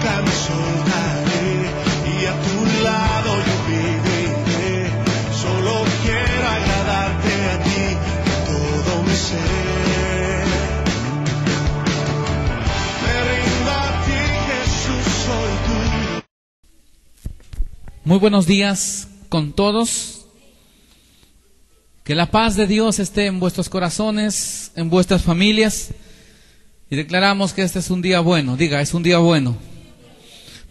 nunca me soltaré y a tu lado yo viviré. Solo quiero agradarte a ti con todo mi ser. Me rindo a ti, Jesús, soy tú. Muy buenos días con todos. Que la paz de Dios esté en vuestros corazones, en vuestras familias. Y declaramos que este es un día bueno. Diga, es un día bueno.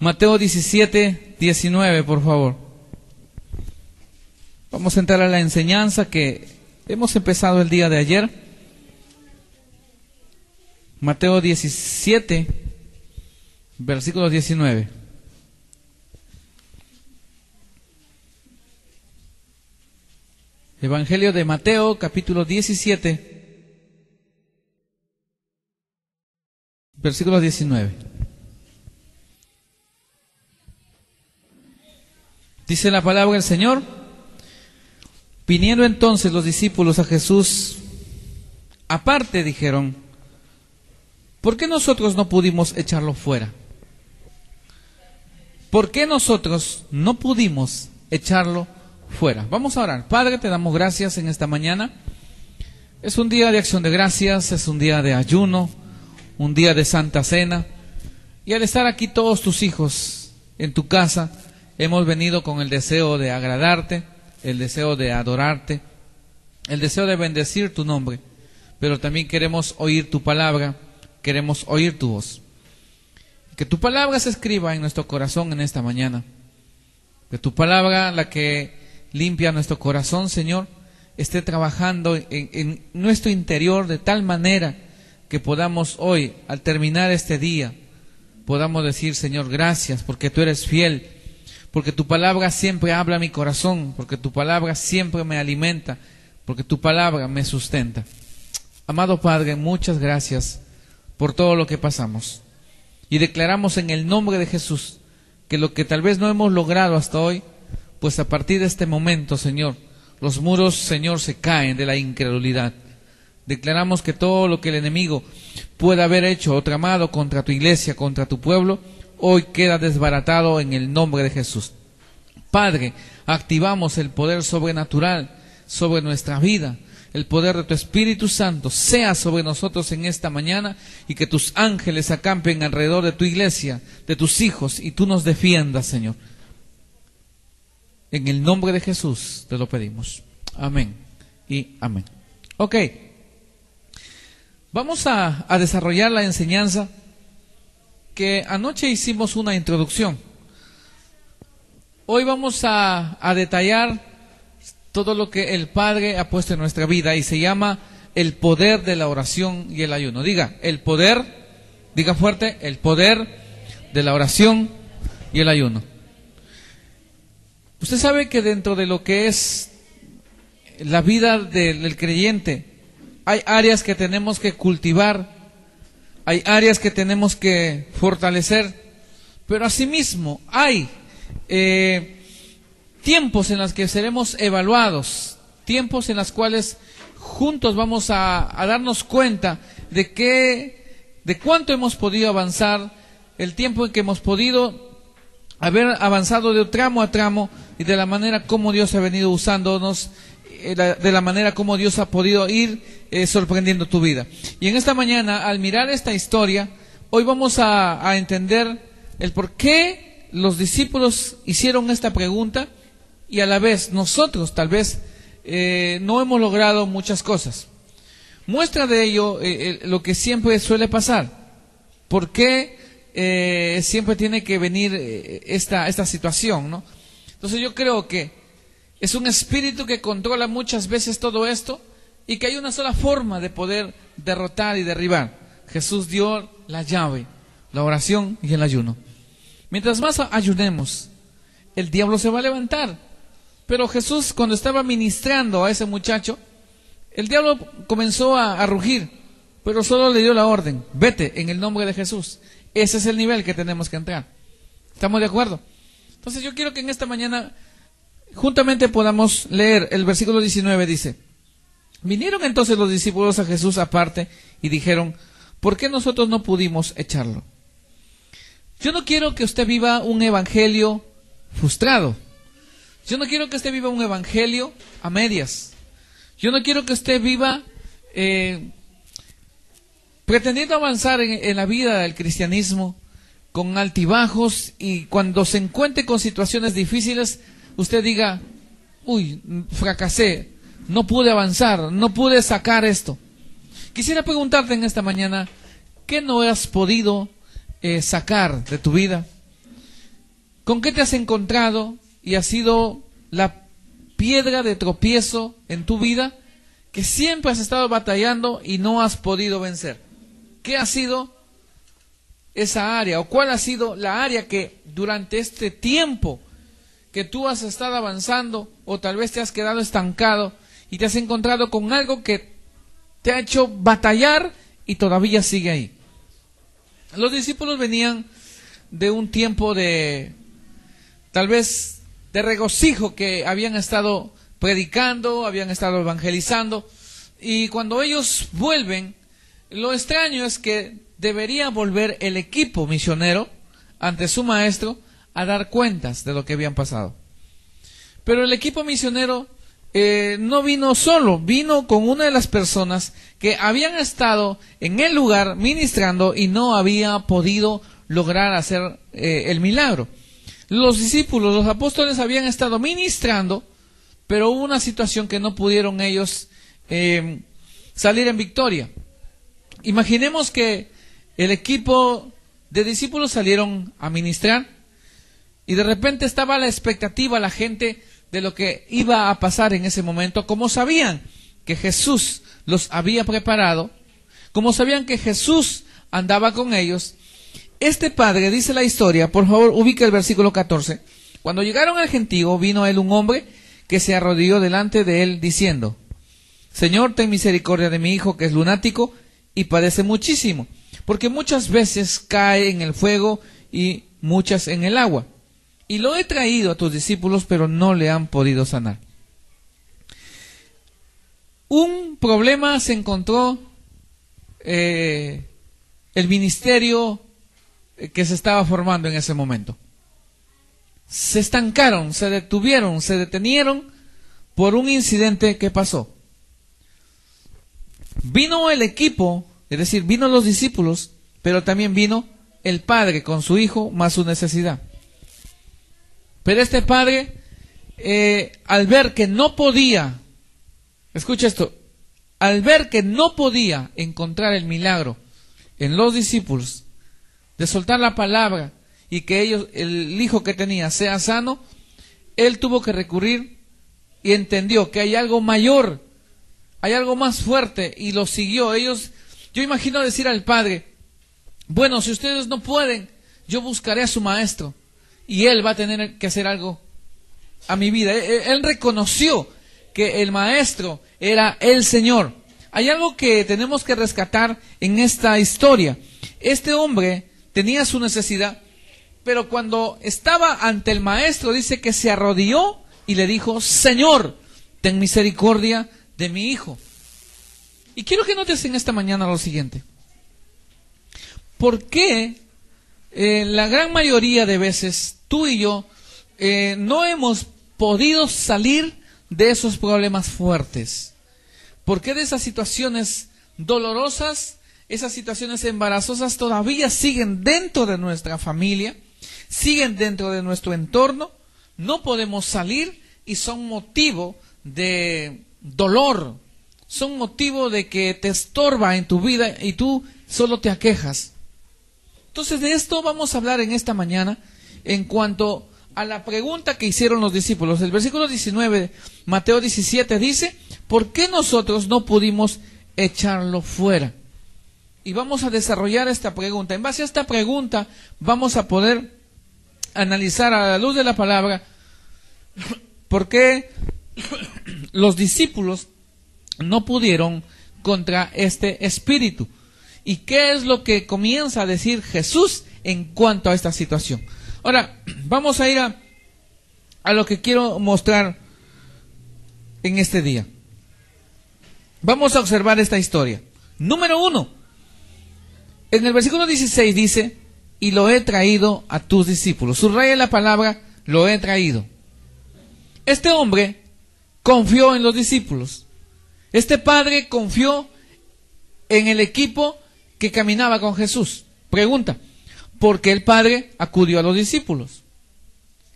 Mateo 17, 19, por favor. Vamos a entrar a la enseñanza que hemos empezado el día de ayer. Mateo 17, versículo 19. Evangelio de Mateo, capítulo 17, versículo 19. Dice la palabra del Señor: viniendo entonces los discípulos a Jesús, aparte dijeron: ¿por qué nosotros no pudimos echarlo fuera? ¿Por qué nosotros no pudimos echarlo fuera? Vamos a orar. Padre, te damos gracias en esta mañana. Es un día de acción de gracias, es un día de ayuno, un día de Santa Cena. Y al estar aquí todos tus hijos en tu casa, hemos venido con el deseo de agradarte, el deseo de adorarte, el deseo de bendecir tu nombre. Pero también queremos oír tu palabra, queremos oír tu voz. Que tu palabra se escriba en nuestro corazón en esta mañana. Que tu palabra, la que limpia nuestro corazón, Señor, esté trabajando en nuestro interior de tal manera que podamos hoy, al terminar este día, podamos decir: Señor, gracias porque tú eres fiel, porque tu palabra siempre habla a mi corazón, porque tu palabra siempre me alimenta, porque tu palabra me sustenta. Amado Padre, muchas gracias por todo lo que pasamos. Y declaramos en el nombre de Jesús que lo que tal vez no hemos logrado hasta hoy, pues a partir de este momento, Señor, los muros, Señor, se caen de la incredulidad. Declaramos que todo lo que el enemigo pueda haber hecho o tramado contra tu iglesia, contra tu pueblo, hoy queda desbaratado en el nombre de Jesús. Padre, activamos el poder sobrenatural sobre nuestra vida. El poder de tu Espíritu Santo sea sobre nosotros en esta mañana, y que tus ángeles acampen alrededor de tu iglesia, de tus hijos, y tú nos defiendas, Señor. En el nombre de Jesús te lo pedimos. Amén y amén. Ok. Vamos a desarrollar la enseñanza que anoche hicimos una introducción. Hoy vamos a detallar todo lo que el Padre ha puesto en nuestra vida, y se llama el poder de la oración y el ayuno. Diga, el poder, diga fuerte, el poder de la oración y el ayuno. Usted sabe que dentro de lo que es la vida del creyente, hay áreas que tenemos que cultivar, hay áreas que tenemos que fortalecer, pero asimismo hay tiempos en los que seremos evaluados, tiempos en los cuales juntos vamos a darnos cuenta de cuánto hemos podido avanzar, el tiempo en que hemos podido haber avanzado de tramo a tramo, y de la manera como Dios ha venido usándonos, de la manera como Dios ha podido ir sorprendiendo tu vida. Y en esta mañana, al mirar esta historia, hoy vamos a entender el por qué los discípulos hicieron esta pregunta, y a la vez nosotros tal vez no hemos logrado muchas cosas. Muestra de ello lo que siempre suele pasar. ¿Por qué siempre tiene que venir esta situación, ¿no? Entonces yo creo que es un espíritu que controla muchas veces todo esto, y que hay una sola forma de poder derrotar y derribar. Jesús dio la llave, la oración y el ayuno. Mientras más ayunemos, el diablo se va a levantar. Pero Jesús, cuando estaba ministrando a ese muchacho, el diablo comenzó a rugir, pero solo le dio la orden: vete en el nombre de Jesús. Ese es el nivel que tenemos que entrar. ¿Estamos de acuerdo? Entonces yo quiero que en esta mañana juntamente podamos leer el versículo 19. Dice: vinieron entonces los discípulos a Jesús aparte y dijeron: ¿por qué nosotros no pudimos echarlo? Yo no quiero que usted viva un evangelio frustrado. Yo no quiero que usted viva un evangelio a medias. Yo no quiero que usted viva pretendiendo avanzar en la vida del cristianismo con altibajos, y cuando se encuentre con situaciones difíciles, usted diga, uy, fracasé, no pude avanzar, no pude sacar esto. Quisiera preguntarte en esta mañana, ¿qué no has podido sacar de tu vida? ¿Con qué te has encontrado y ha sido la piedra de tropiezo en tu vida que siempre has estado batallando y no has podido vencer? ¿Qué ha sido esa área, o cuál ha sido la área que durante este tiempo que tú has estado avanzando, o tal vez te has quedado estancado y te has encontrado con algo que te ha hecho batallar y todavía sigue ahí? Los discípulos venían de un tiempo de, tal vez, de regocijo, que habían estado predicando, habían estado evangelizando, y cuando ellos vuelven, lo extraño es que debería volver el equipo misionero ante su maestro a dar cuentas de lo que habían pasado. Pero el equipo misionero no vino solo, vino con una de las personas que habían estado en el lugar ministrando y no había podido lograr hacer el milagro. Los discípulos, los apóstoles habían estado ministrando, pero hubo una situación que no pudieron ellos salir en victoria. Imaginemos que el equipo de discípulos salieron a ministrar y de repente estaba la expectativa, la gente, de lo que iba a pasar en ese momento. Como sabían que Jesús los había preparado, como sabían que Jesús andaba con ellos, este padre, dice la historia, por favor ubica el versículo 14, cuando llegaron al gentío, vino a él un hombre que se arrodilló delante de él diciendo, Señor, ten misericordia de mi hijo que es lunático y padece muchísimo, porque muchas veces cae en el fuego y muchas en el agua. Y lo he traído a tus discípulos, pero no le han podido sanar. Un problema se encontró el ministerio que se estaba formando en ese momento. Se estancaron, se detuvieron, se detenieron por un incidente que pasó. Vino el equipo, es decir, vino los discípulos, pero también vino el padre con su hijo más su necesidad. Pero este padre, al ver que no podía, escucha esto, al ver que no podía encontrar el milagro en los discípulos, de soltar la palabra y que ellos, el hijo que tenía, sea sano, él tuvo que recurrir y entendió que hay algo mayor, hay algo más fuerte, y lo siguió. Ellos, yo imagino decir al padre, bueno, si ustedes no pueden, yo buscaré a su maestro y él va a tener que hacer algo a mi vida. Él reconoció que el maestro era el Señor. Hay algo que tenemos que rescatar en esta historia. Este hombre tenía su necesidad, pero cuando estaba ante el maestro, dice que se arrodilló y le dijo, Señor, ten misericordia de mi hijo. Y quiero que notes en esta mañana lo siguiente. ¿Por qué la gran mayoría de veces tú y yo no hemos podido salir de esos problemas fuertes? ¿Por qué de esas situaciones dolorosas, esas situaciones embarazosas todavía siguen dentro de nuestra familia, siguen dentro de nuestro entorno? No podemos salir y son motivo de dolor, son motivo de que te estorba en tu vida y tú solo te aquejas. Entonces de esto vamos a hablar en esta mañana en cuanto a la pregunta que hicieron los discípulos. El versículo 19, Mateo 17 dice, ¿por qué nosotros no pudimos echarlo fuera? Y vamos a desarrollar esta pregunta. En base a esta pregunta vamos a poder analizar a la luz de la palabra por qué los discípulos no pudieron contra este espíritu. ¿Y qué es lo que comienza a decir Jesús en cuanto a esta situación? Ahora, vamos a ir a lo que quiero mostrar en este día. Vamos a observar esta historia. Número 1. En el versículo 16 dice y lo he traído a tus discípulos. Subraya la palabra, lo he traído. Este hombre confió en los discípulos. Este padre confió en el equipo que caminaba con Jesús. Pregunta, ¿por qué el padre acudió a los discípulos?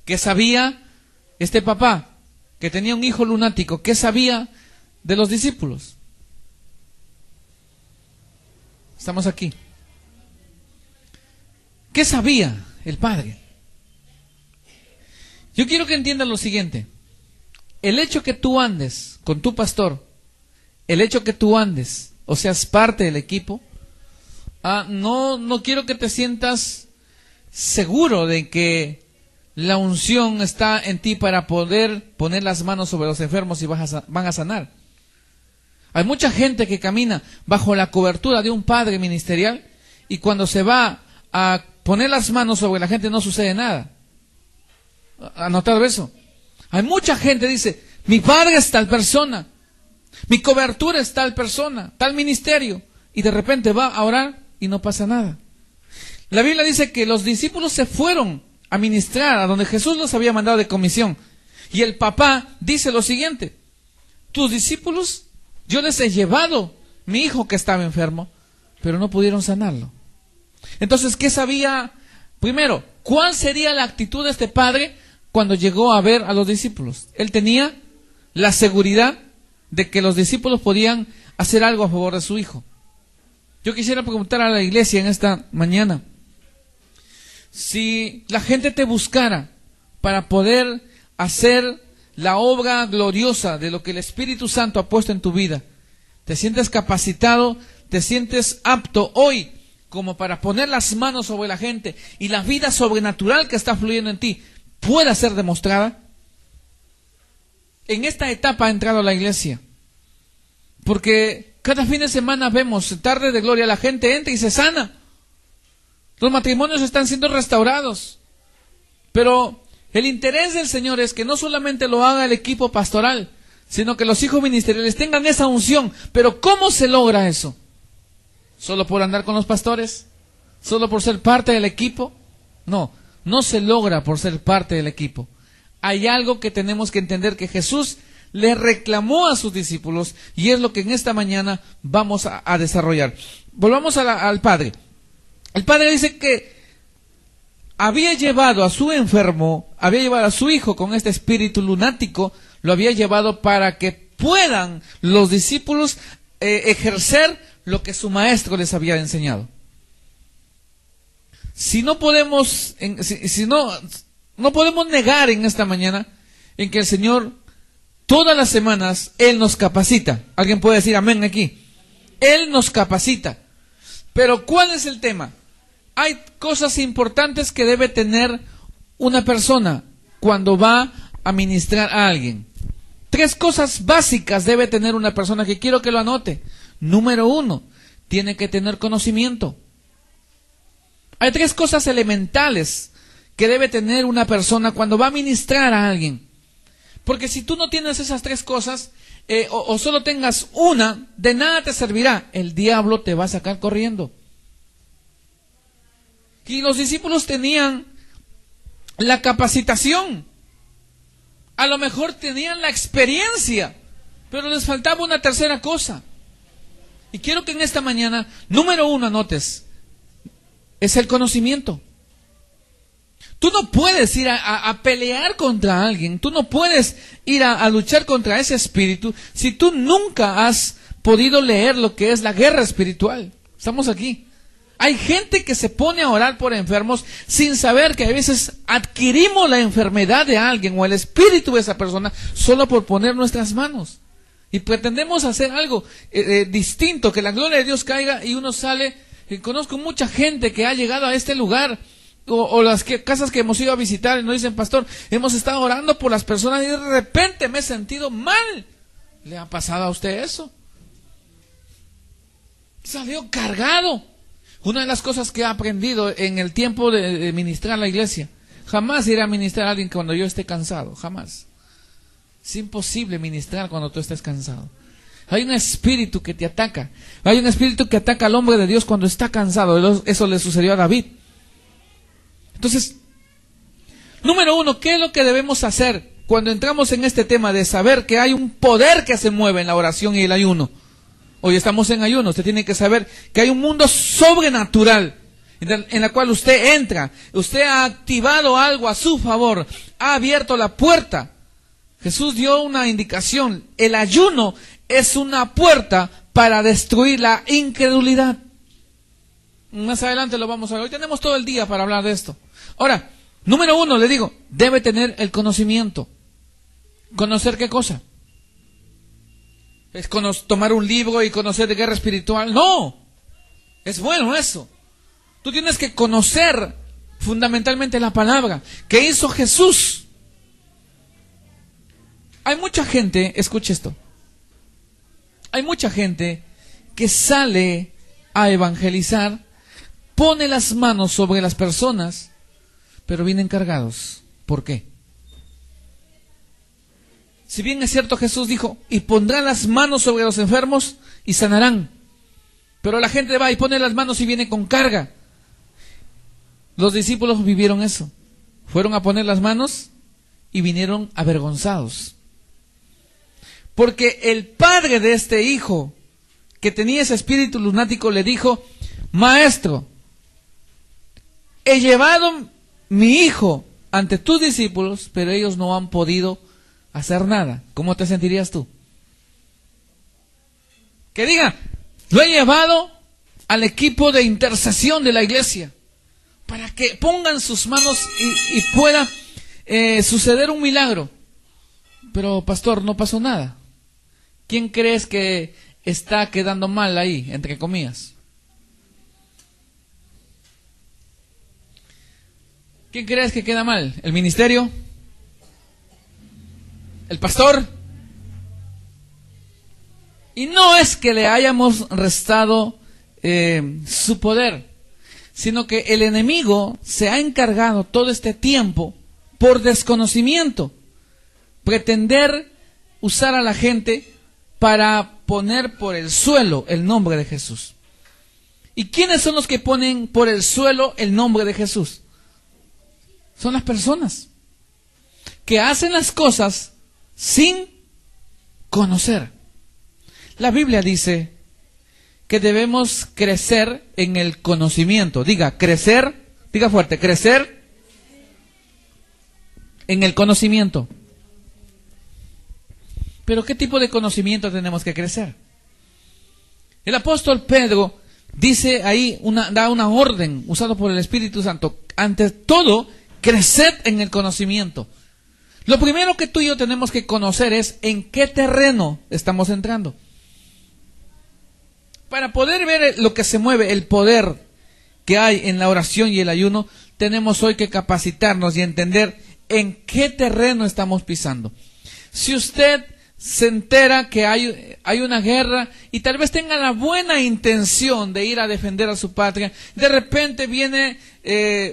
¿Qué sabía este papá que tenía un hijo lunático? ¿Qué sabía de los discípulos? Estamos aquí. ¿Qué sabía el padre? Yo quiero que entiendan lo siguiente. El hecho que tú andes con tu pastor, el hecho que tú andes, o seas parte del equipo, no quiero que te sientas seguro de que la unción está en ti para poder poner las manos sobre los enfermos y van a sanar. Hay mucha gente que camina bajo la cobertura de un padre ministerial y cuando se va a poner las manos sobre la gente no sucede nada. ¿Ha notado eso? Hay mucha gente que dice, mi padre es tal persona, mi cobertura es tal persona, tal ministerio, y de repente va a orar y no pasa nada. La Biblia dice que los discípulos se fueron a ministrar a donde Jesús los había mandado de comisión, y el papá dice lo siguiente, tus discípulos, yo les he llevado mi hijo que estaba enfermo, pero no pudieron sanarlo. Entonces, ¿qué sabía? Primero, ¿cuál sería la actitud de este padre cuando llegó a ver a los discípulos? Él tenía la seguridad de que los discípulos podían hacer algo a favor de su hijo. Yo quisiera preguntar a la iglesia en esta mañana, si la gente te buscara para poder hacer la obra gloriosa de lo que el Espíritu Santo ha puesto en tu vida, ¿te sientes capacitado, te sientes apto hoy como para poner las manos sobre la gente y la vida sobrenatural que está fluyendo en ti pueda ser demostrada? En esta etapa ha entrado la iglesia, porque cada fin de semana vemos, tarde de gloria, la gente entra y se sana. Los matrimonios están siendo restaurados, pero el interés del Señor es que no solamente lo haga el equipo pastoral, sino que los hijos ministeriales tengan esa unción. Pero ¿cómo se logra eso? ¿Solo por andar con los pastores? ¿Solo por ser parte del equipo? No, no se logra por ser parte del equipo. Hay algo que tenemos que entender que Jesús le reclamó a sus discípulos y es lo que en esta mañana vamos a desarrollar. Volvamos al Padre. El Padre dice que había llevado a su enfermo, había llevado a su hijo con este espíritu lunático, lo había llevado para que puedan los discípulos ejercer lo que su maestro les había enseñado. Si no podemos, no podemos negar en esta mañana en que el Señor todas las semanas Él nos capacita. ¿Alguien puede decir amén aquí? Él nos capacita. Pero ¿cuál es el tema? Hay cosas importantes que debe tener una persona cuando va a ministrar a alguien. 3 cosas básicas debe tener una persona que quiero que lo anote. Número 1, tiene que tener conocimiento. Hay 3 cosas elementales que debe tener una persona cuando va a ministrar a alguien. Porque si tú no tienes esas 3 cosas, o solo tengas una, de nada te servirá. El diablo te va a sacar corriendo. Y los discípulos tenían la capacitación. A lo mejor tenían la experiencia, pero les faltaba una tercera cosa. Y quiero que en esta mañana, número 1, anotes, es el conocimiento. Tú no puedes ir a pelear contra alguien, tú no puedes ir a luchar contra ese espíritu si tú nunca has podido leer lo que es la guerra espiritual. Estamos aquí. Hay gente que se pone a orar por enfermos sin saber que a veces adquirimos la enfermedad de alguien o el espíritu de esa persona solo por poner nuestras manos. Y pretendemos hacer algo distinto, que la gloria de Dios caiga y uno sale. Conozco mucha gente que ha llegado a este lugar o las casas que hemos ido a visitar y nos dicen, pastor, hemos estado orando por las personas y de repente me he sentido mal. ¿Le ha pasado a usted eso? Salió cargado. Una de las cosas que he aprendido en el tiempo de ministrar a la iglesia, jamás iré a ministrar a alguien cuando yo esté cansado, jamás. Es imposible ministrar cuando tú estés cansado. Hay un espíritu que te ataca. Hay un espíritu que ataca al hombre de Dios cuando está cansado. Eso le sucedió a David. Entonces, número uno, ¿qué es lo que debemos hacer cuando entramos en este tema de saber que hay un poder que se mueve en la oración y el ayuno? Hoy estamos en ayuno, usted tiene que saber que hay un mundo sobrenatural en la cual usted entra, usted ha activado algo a su favor, ha abierto la puerta. Jesús dio una indicación, el ayuno es una puerta para destruir la incredulidad. Más adelante lo vamos a ver, hoy tenemos todo el día para hablar de esto. Ahora, número uno, le digo, debe tener el conocimiento. ¿Conocer qué cosa? ¿Es tomar un libro y conocer de guerra espiritual? No, es bueno eso. Tú tienes que conocer fundamentalmente la palabra. ¿Qué hizo Jesús? Hay mucha gente, escuche esto, hay mucha gente que sale a evangelizar, pone las manos sobre las personas, pero vienen cargados. ¿Por qué? Si bien es cierto, Jesús dijo, y pondrán las manos sobre los enfermos y sanarán. Pero la gente va y pone las manos y viene con carga. Los discípulos vivieron eso. Fueron a poner las manos y vinieron avergonzados. Porque el padre de este hijo, que tenía ese espíritu lunático, le dijo, maestro, he llevado mi hijo ante tus discípulos, pero ellos no han podido hacer nada. ¿Cómo te sentirías tú? Que diga, lo he llevado al equipo de intercesión de la iglesia para que pongan sus manos y pueda suceder un milagro. Pero pastor, no pasó nada. ¿Quién crees que está quedando mal ahí, entre comillas? ¿Quién crees que queda mal? ¿El ministerio? ¿El pastor? Y no es que le hayamos restado su poder, sino que el enemigo se ha encargado todo este tiempo, por desconocimiento, pretender usar a la gente para poner por el suelo el nombre de Jesús. ¿Y quiénes son los que ponen por el suelo el nombre de Jesús? Son las personas que hacen las cosas sin conocer. La Biblia dice que debemos crecer en el conocimiento. Diga, crecer, diga fuerte, crecer en el conocimiento. Pero ¿qué tipo de conocimiento tenemos que crecer? El apóstol Pedro dice ahí, da una orden usada por el Espíritu Santo. Ante todo, creced en el conocimiento. Lo primero que tú y yo tenemos que conocer es en qué terreno estamos entrando. Para poder ver lo que se mueve, el poder que hay en la oración y el ayuno, tenemos hoy que capacitarnos y entender en qué terreno estamos pisando. Si usted se entera que hay una guerra y tal vez tenga la buena intención de ir a defender a su patria, de repente viene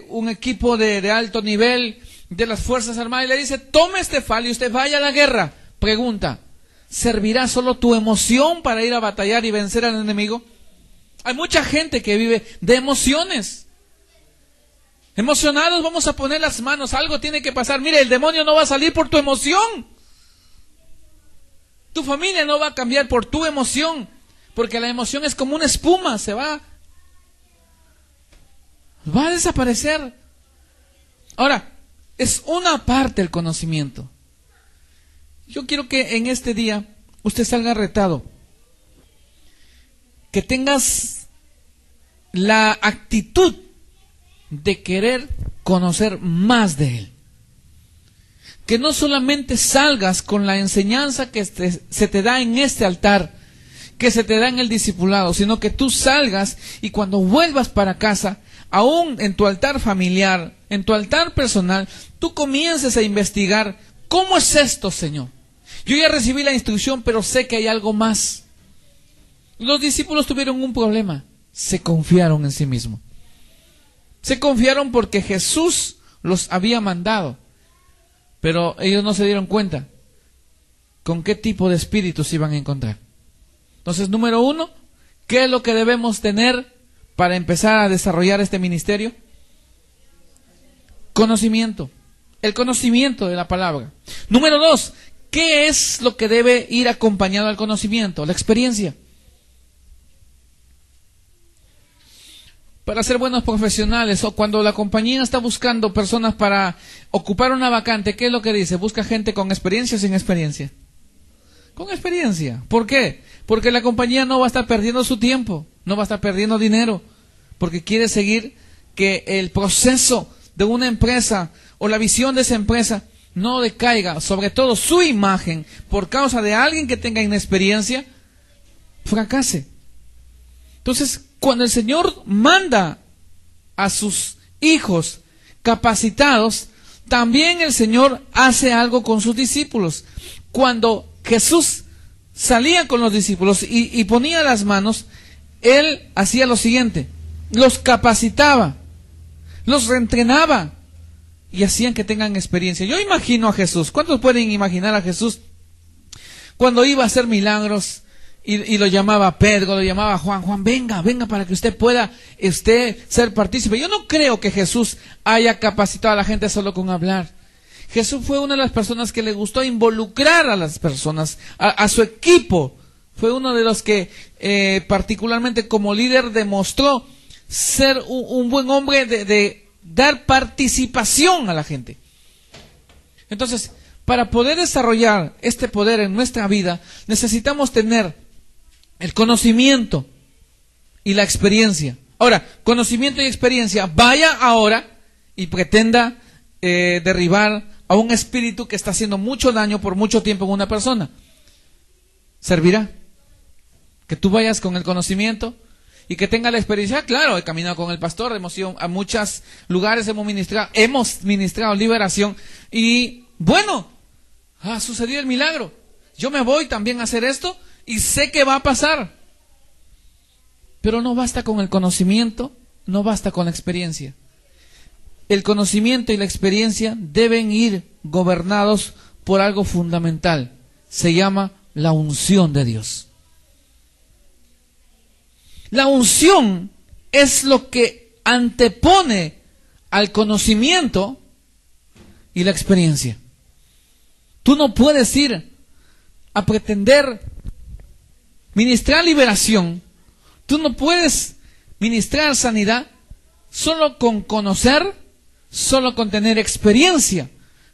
un equipo de alto nivel de las Fuerzas Armadas y le dice, tome este fal y usted vaya a la guerra. Pregunta, ¿servirá solo tu emoción para ir a batallar y vencer al enemigo? Hay mucha gente que vive de emociones. Emocionados, vamos a poner las manos, algo tiene que pasar. Mire, el demonio no va a salir por tu emoción. Tu familia no va a cambiar por tu emoción, porque la emoción es como una espuma, va a desaparecer. Ahora, es una parte del conocimiento. Yo quiero que en este día usted salga retado, que tengas la actitud de querer conocer más de Él. Que no solamente salgas con la enseñanza que se te da en este altar, que se te da en el discipulado, sino que tú salgas y cuando vuelvas para casa, aún en tu altar familiar, en tu altar personal, tú comiences a investigar, ¿cómo es esto, Señor? Yo ya recibí la instrucción, pero sé que hay algo más. Los discípulos tuvieron un problema, se confiaron en sí mismos. Se confiaron porque Jesús los había mandado. Pero ellos no se dieron cuenta con qué tipo de espíritus iban a encontrar. Entonces, número uno, ¿qué es lo que debemos tener para empezar a desarrollar este ministerio? conocimiento. El conocimiento de la palabra. Número 2, ¿qué es lo que debe ir acompañado al conocimiento? La experiencia. Para ser buenos profesionales, o cuando la compañía está buscando personas para ocupar una vacante, ¿qué es lo que dice? ¿Busca gente con experiencia o sin experiencia? Con experiencia. ¿Por qué? Porque la compañía no va a estar perdiendo su tiempo, no va a estar perdiendo dinero, porque quiere seguir que el proceso de una empresa o la visión de esa empresa no decaiga, sobre todo su imagen, por causa de alguien que tenga inexperiencia, fracase. Entonces, cuando el Señor manda a sus hijos capacitados, también el Señor hace algo con sus discípulos. Cuando Jesús salía con los discípulos y ponía las manos, Él hacía lo siguiente: los capacitaba, los reentrenaba y hacían que tengan experiencia. Yo imagino a Jesús. ¿Cuántos pueden imaginar a Jesús cuando iba a hacer milagros? Y lo llamaba Pedro, lo llamaba Juan. Juan, venga para que usted pueda ser partícipe. Yo no creo que Jesús haya capacitado a la gente solo con hablar. Jesús fue una de las personas que le gustó involucrar a las personas, a su equipo. Fue uno de los que particularmente como líder demostró ser un buen hombre de dar participación a la gente. Entonces, para poder desarrollar este poder en nuestra vida, necesitamos tener el conocimiento y la experiencia. Ahora, conocimiento y experiencia, vaya ahora y pretenda derribar a un espíritu que está haciendo mucho daño por mucho tiempo en una persona. ¿Servirá? Que tú vayas con el conocimiento y que tenga la experiencia. Claro, he caminado con el pastor, hemos ido a muchos lugares, hemos ministrado liberación y bueno, ha sucedido el milagro. Yo me voy también a hacer esto y sé que va a pasar. Pero no basta con el conocimiento, no basta con la experiencia. El conocimiento y la experiencia deben ir gobernados por algo fundamental. Se llama la unción de Dios. La unción es lo que antepone al conocimiento y la experiencia. Tú no puedes ir a pretender ministrar liberación, tú no puedes ministrar sanidad solo con conocer, solo con tener experiencia.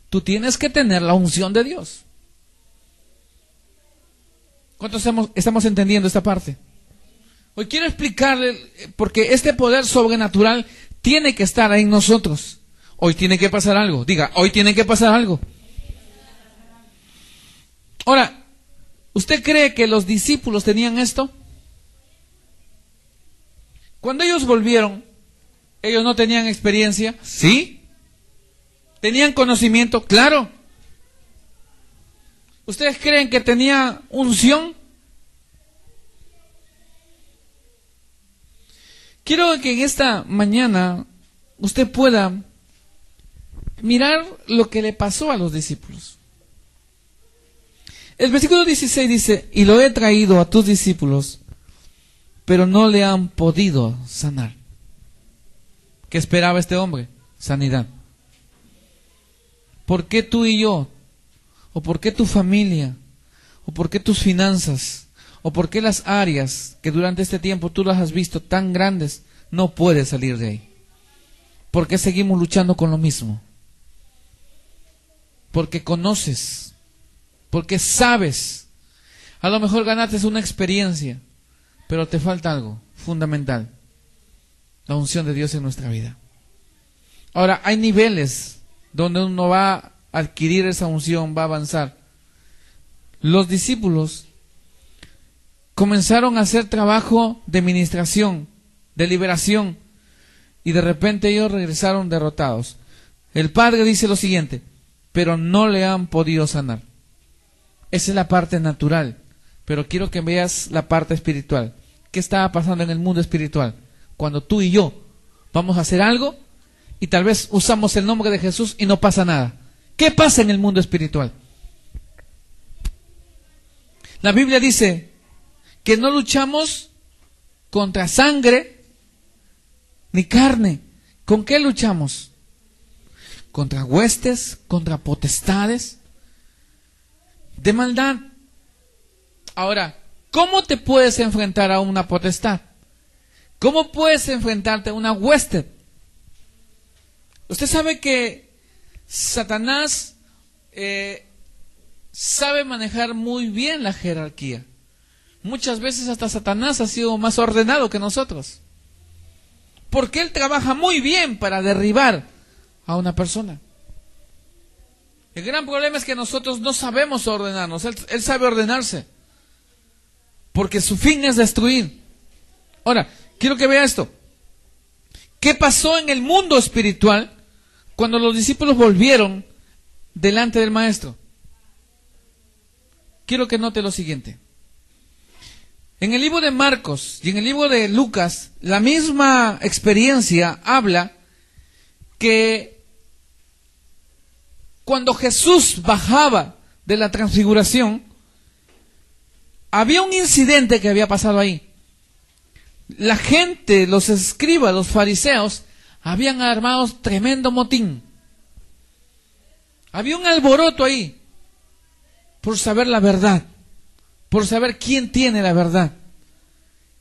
Tú tienes que tener la unción de Dios. ¿Cuántos estamos entendiendo esta parte? Hoy quiero explicarle, porque este poder sobrenatural tiene que estar ahí en nosotros. Hoy tiene que pasar algo. Diga, hoy tiene que pasar algo. Ahora, ¿usted cree que los discípulos tenían esto? Cuando ellos volvieron, ¿ellos no tenían experiencia? Sí. ¿Tenían conocimiento? Claro. ¿Ustedes creen que tenía unción? Quiero que en esta mañana usted pueda mirar lo que le pasó a los discípulos. El versículo 16 dice, y lo he traído a tus discípulos, pero no le han podido sanar. ¿Qué esperaba este hombre? Sanidad. ¿Por qué tú y yo? ¿O por qué tu familia? ¿O por qué tus finanzas? ¿O por qué las áreas que durante este tiempo tú las has visto tan grandes no puedes salir de ahí? ¿Por qué seguimos luchando con lo mismo? Porque conoces, porque sabes. A lo mejor ganaste una experiencia, pero te falta algo fundamental: la unción de Dios en nuestra vida. Ahora, hay niveles donde uno va a adquirir esa unción, va a avanzar. Los discípulos comenzaron a hacer trabajo de ministración, de liberación, y de repente ellos regresaron derrotados. El Padre dice lo siguiente, pero no le han podido sanar. Esa es la parte natural, pero quiero que veas la parte espiritual. ¿Qué estaba pasando en el mundo espiritual? Cuando tú y yo vamos a hacer algo y tal vez usamos el nombre de Jesús y no pasa nada. ¿Qué pasa en el mundo espiritual? La Biblia dice que no luchamos contra sangre ni carne. ¿Con qué luchamos? contra huestes, contra potestades de maldad. Ahora, ¿cómo te puedes enfrentar a una potestad? ¿Cómo puedes enfrentarte a una hueste? Usted sabe que Satanás sabe manejar muy bien la jerarquía. Muchas veces hasta Satanás ha sido más ordenado que nosotros, porque él trabaja muy bien para derribar a una persona. El gran problema es que nosotros no sabemos ordenarnos. Él sabe ordenarse, porque su fin es destruir. Ahora, quiero que vea esto. ¿Qué pasó en el mundo espiritual cuando los discípulos volvieron delante del Maestro? Quiero que note lo siguiente. En el libro de Marcos y en el libro de Lucas, la misma experiencia habla que cuando Jesús bajaba de la transfiguración, había un incidente que había pasado ahí. La gente, los escribas, los fariseos, habían armado tremendo motín. Había un alboroto ahí por saber la verdad, por saber quién tiene la verdad.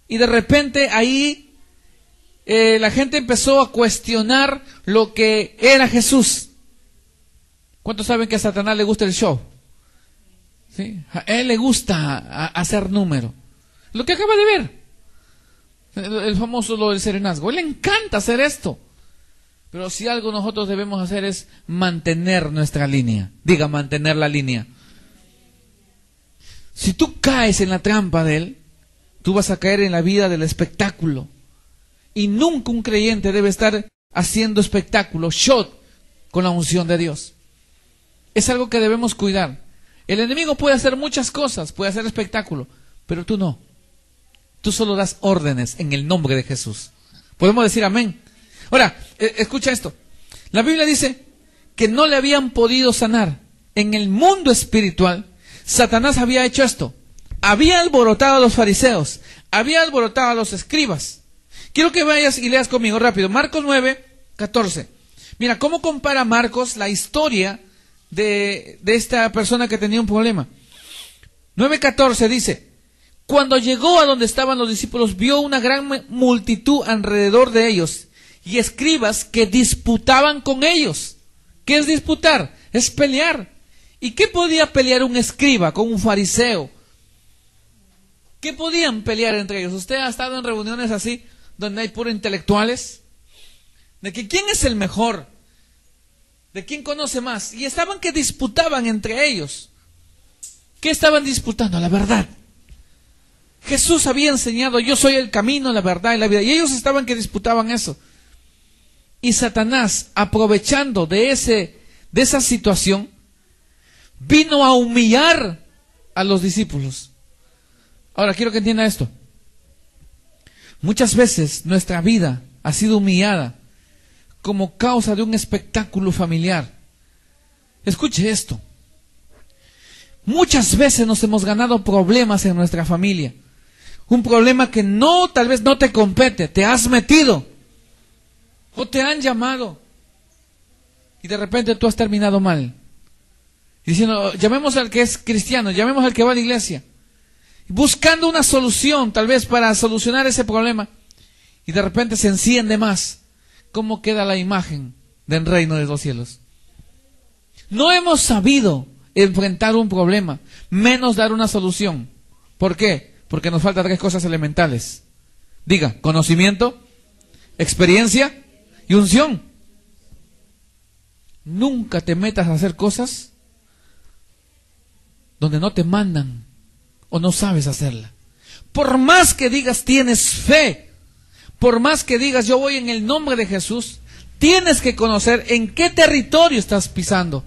Y de repente ahí la gente empezó a cuestionar lo que era Jesús. ¿Cuántos saben que a Satanás le gusta el show? ¿Sí? A él le gusta hacer número. Lo que acaba de ver, el famoso lo del serenazgo. A él le encanta hacer esto. Pero si algo nosotros debemos hacer es mantener nuestra línea. Diga, mantener la línea. Si tú caes en la trampa de él, tú vas a caer en la vida del espectáculo. Y nunca un creyente debe estar haciendo espectáculo, show, con la unción de Dios. Es algo que debemos cuidar. El enemigo puede hacer muchas cosas, puede hacer espectáculo, pero tú no. Tú solo das órdenes en el nombre de Jesús. ¿Podemos decir amén? Ahora, escucha esto. La Biblia dice que no le habían podido sanar. En el mundo espiritual, Satanás había hecho esto. Había alborotado a los fariseos, había alborotado a los escribas. Quiero que vayas y leas conmigo rápido. Marcos 9:14. Mira, ¿cómo compara Marcos la historia de esta persona que tenía un problema? 9:14 dice: cuando llegó a donde estaban los discípulos, vio una gran multitud alrededor de ellos y escribas que disputaban con ellos. ¿Qué es disputar? Es pelear. ¿Y qué podía pelear un escriba con un fariseo? ¿Qué podían pelear entre ellos? ¿Usted ha estado en reuniones así, donde hay puros intelectuales? De que quién es el mejor, de quién conoce más. Y estaban que disputaban entre ellos. ¿Qué estaban disputando? La verdad. Jesús había enseñado: yo soy el camino, la verdad y la vida. Y ellos estaban que disputaban eso. Y Satanás, aprovechando de esa situación, vino a humillar a los discípulos. Ahora quiero que entienda esto. Muchas veces nuestra vida ha sido humillada como causa de un espectáculo familiar. Escuche esto. Muchas veces nos hemos ganado problemas en nuestra familia. Un problema que tal vez no te compete, te has metido o te han llamado y de repente tú has terminado mal. Diciendo, llamemos al que es cristiano, llamemos al que va a la iglesia, buscando una solución tal vez para solucionar ese problema, y de repente se enciende más. ¿Cómo queda la imagen del reino de los cielos? No hemos sabido enfrentar un problema, menos dar una solución. ¿Por qué? Porque nos faltan 3 cosas elementales. Diga: conocimiento, experiencia y unción. Nunca te metas a hacer cosas donde no te mandan o no sabes hacerla. Por más que digas tienes fe, por más que digas yo voy en el nombre de Jesús, tienes que conocer en qué territorio estás pisando.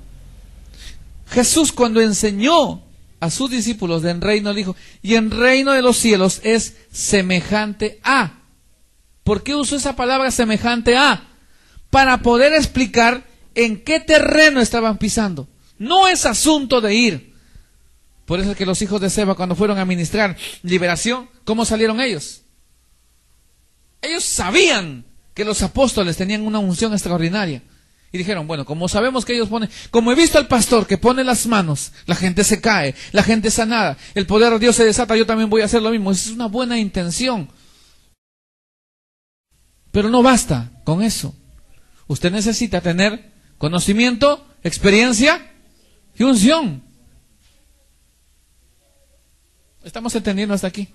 Jesús, cuando enseñó a sus discípulos del reino, dijo: y el reino de los cielos es semejante a. ¿Por qué usó esa palabra semejante a? Para poder explicar en qué terreno estaban pisando. No es asunto de ir. Por eso es que los hijos de Seba, cuando fueron a ministrar liberación, ¿cómo salieron ellos? Ellos sabían que los apóstoles tenían una unción extraordinaria. Y dijeron, bueno, como sabemos que ellos ponen, como he visto al pastor que pone las manos, la gente se cae, la gente es sanada, el poder de Dios se desata, yo también voy a hacer lo mismo. Esa es una buena intención. Pero no basta con eso. Usted necesita tener conocimiento, experiencia y unción. ¿Estamos entendiendo hasta aquí?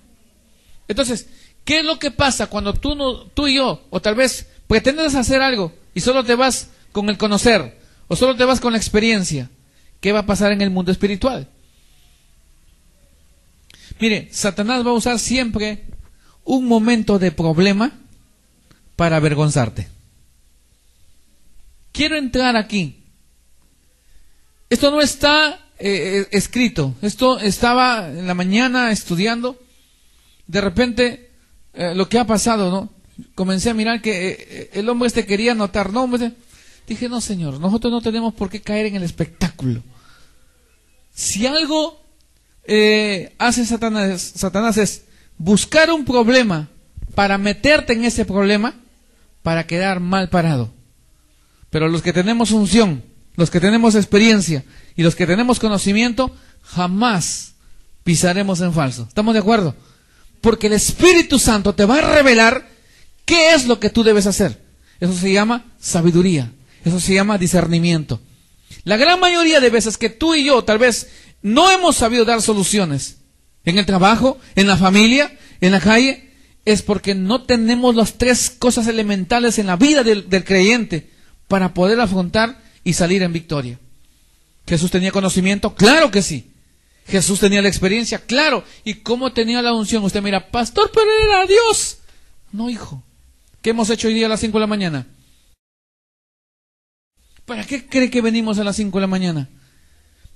Entonces, ¿qué es lo que pasa cuando tú y yo, o tal vez pretendes hacer algo y solo te vas con el conocer, o solo te vas con la experiencia? ¿Qué va a pasar en el mundo espiritual? Mire, Satanás va a usar siempre un momento de problema para avergonzarte. Quiero entrar aquí. Esto no está escrito. Esto estaba en la mañana estudiando. De repente, lo que ha pasado, ¿no? Comencé a mirar que el hombre quería anotar nombres. Dije, no, Señor, nosotros no tenemos por qué caer en el espectáculo. Si algo hace Satanás es buscar un problema para meterte en ese problema, para quedar mal parado. Pero los que tenemos unción, los que tenemos experiencia y los que tenemos conocimiento, jamás pisaremos en falso. ¿Estamos de acuerdo? Porque el Espíritu Santo te va a revelar qué es lo que tú debes hacer. Eso se llama sabiduría. Eso se llama discernimiento. La gran mayoría de veces que tú y yo tal vez no hemos sabido dar soluciones en el trabajo, en la familia, en la calle, es porque no tenemos las tres cosas elementales en la vida del creyente para poder afrontar y salir en victoria. ¿Jesús tenía conocimiento? Claro que sí. ¿Jesús tenía la experiencia? Claro. ¿Y cómo tenía la unción? Usted mira, pastor, pero era Dios. No, hijo. ¿Qué hemos hecho hoy día a las 5 de la mañana? ¿Para qué cree que venimos a las 5 de la mañana?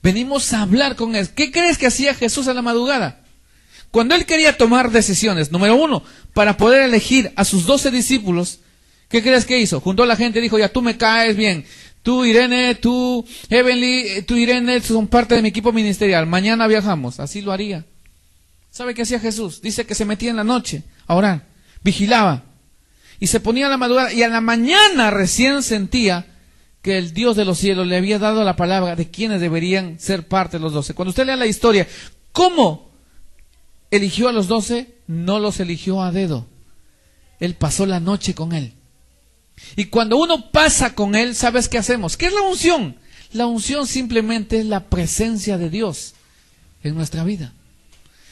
Venimos a hablar con Él. ¿Qué crees que hacía Jesús a la madrugada? Cuando Él quería tomar decisiones, número 1, para poder elegir a sus 12 discípulos, ¿qué crees que hizo? Juntó a la gente y dijo, ya tú me caes bien. Tú, Irene, tú, Evelyn, tú, Irene, son parte de mi equipo ministerial. Mañana viajamos. Así lo haría. ¿Sabe qué hacía Jesús? Dice que se metía en la noche a orar. Vigilaba. Y se ponía a la madrugada. Y a la mañana recién sentía que el Dios de los cielos le había dado la palabra de quienes deberían ser parte de los 12. Cuando usted lea la historia, ¿cómo eligió a los 12? No los eligió a dedo. Él pasó la noche con Él. Y cuando uno pasa con Él, ¿sabes qué hacemos? ¿Qué es la unción? La unción simplemente es la presencia de Dios en nuestra vida.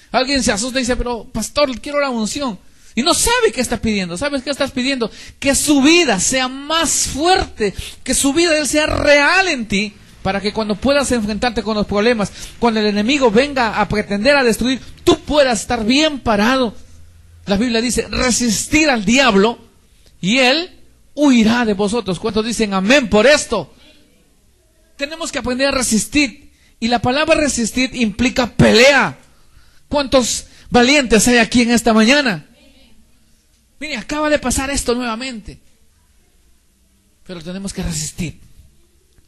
Alguien se asusta y dice, pero pastor, quiero la unción. Y no sabe qué está pidiendo. ¿Sabes qué estás pidiendo? Que su vida sea más fuerte, que su vida sea real en ti, para que cuando puedas enfrentarte con los problemas, cuando el enemigo venga a pretender a destruir, tú puedas estar bien parado. La Biblia dice, resistir al diablo y él huirá de vosotros. ¿Cuántos dicen amén por esto? Tenemos que aprender a resistir. Y la palabra resistir implica pelea. ¿Cuántos valientes hay aquí en esta mañana? Mire, acaba de pasar esto nuevamente. Pero tenemos que resistir.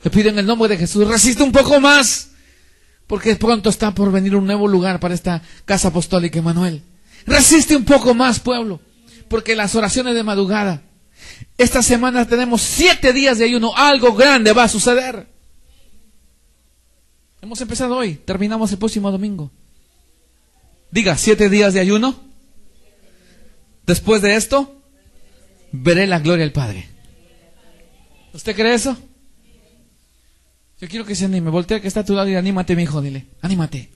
Le pido en el nombre de Jesús, resiste un poco más. Porque pronto está por venir un nuevo lugar para esta casa apostólica, Emanuel. Resiste un poco más, pueblo. Porque las oraciones de madrugada, esta semana tenemos 7 días de ayuno. Algo grande va a suceder. Hemos empezado hoy, terminamos el próximo domingo. Diga, 7 días de ayuno. Después de esto, veré la gloria del Padre. ¿Usted cree eso? Yo quiero que se anime. Voltea que está a tu lado y anímate, mi hijo. Dile, anímate.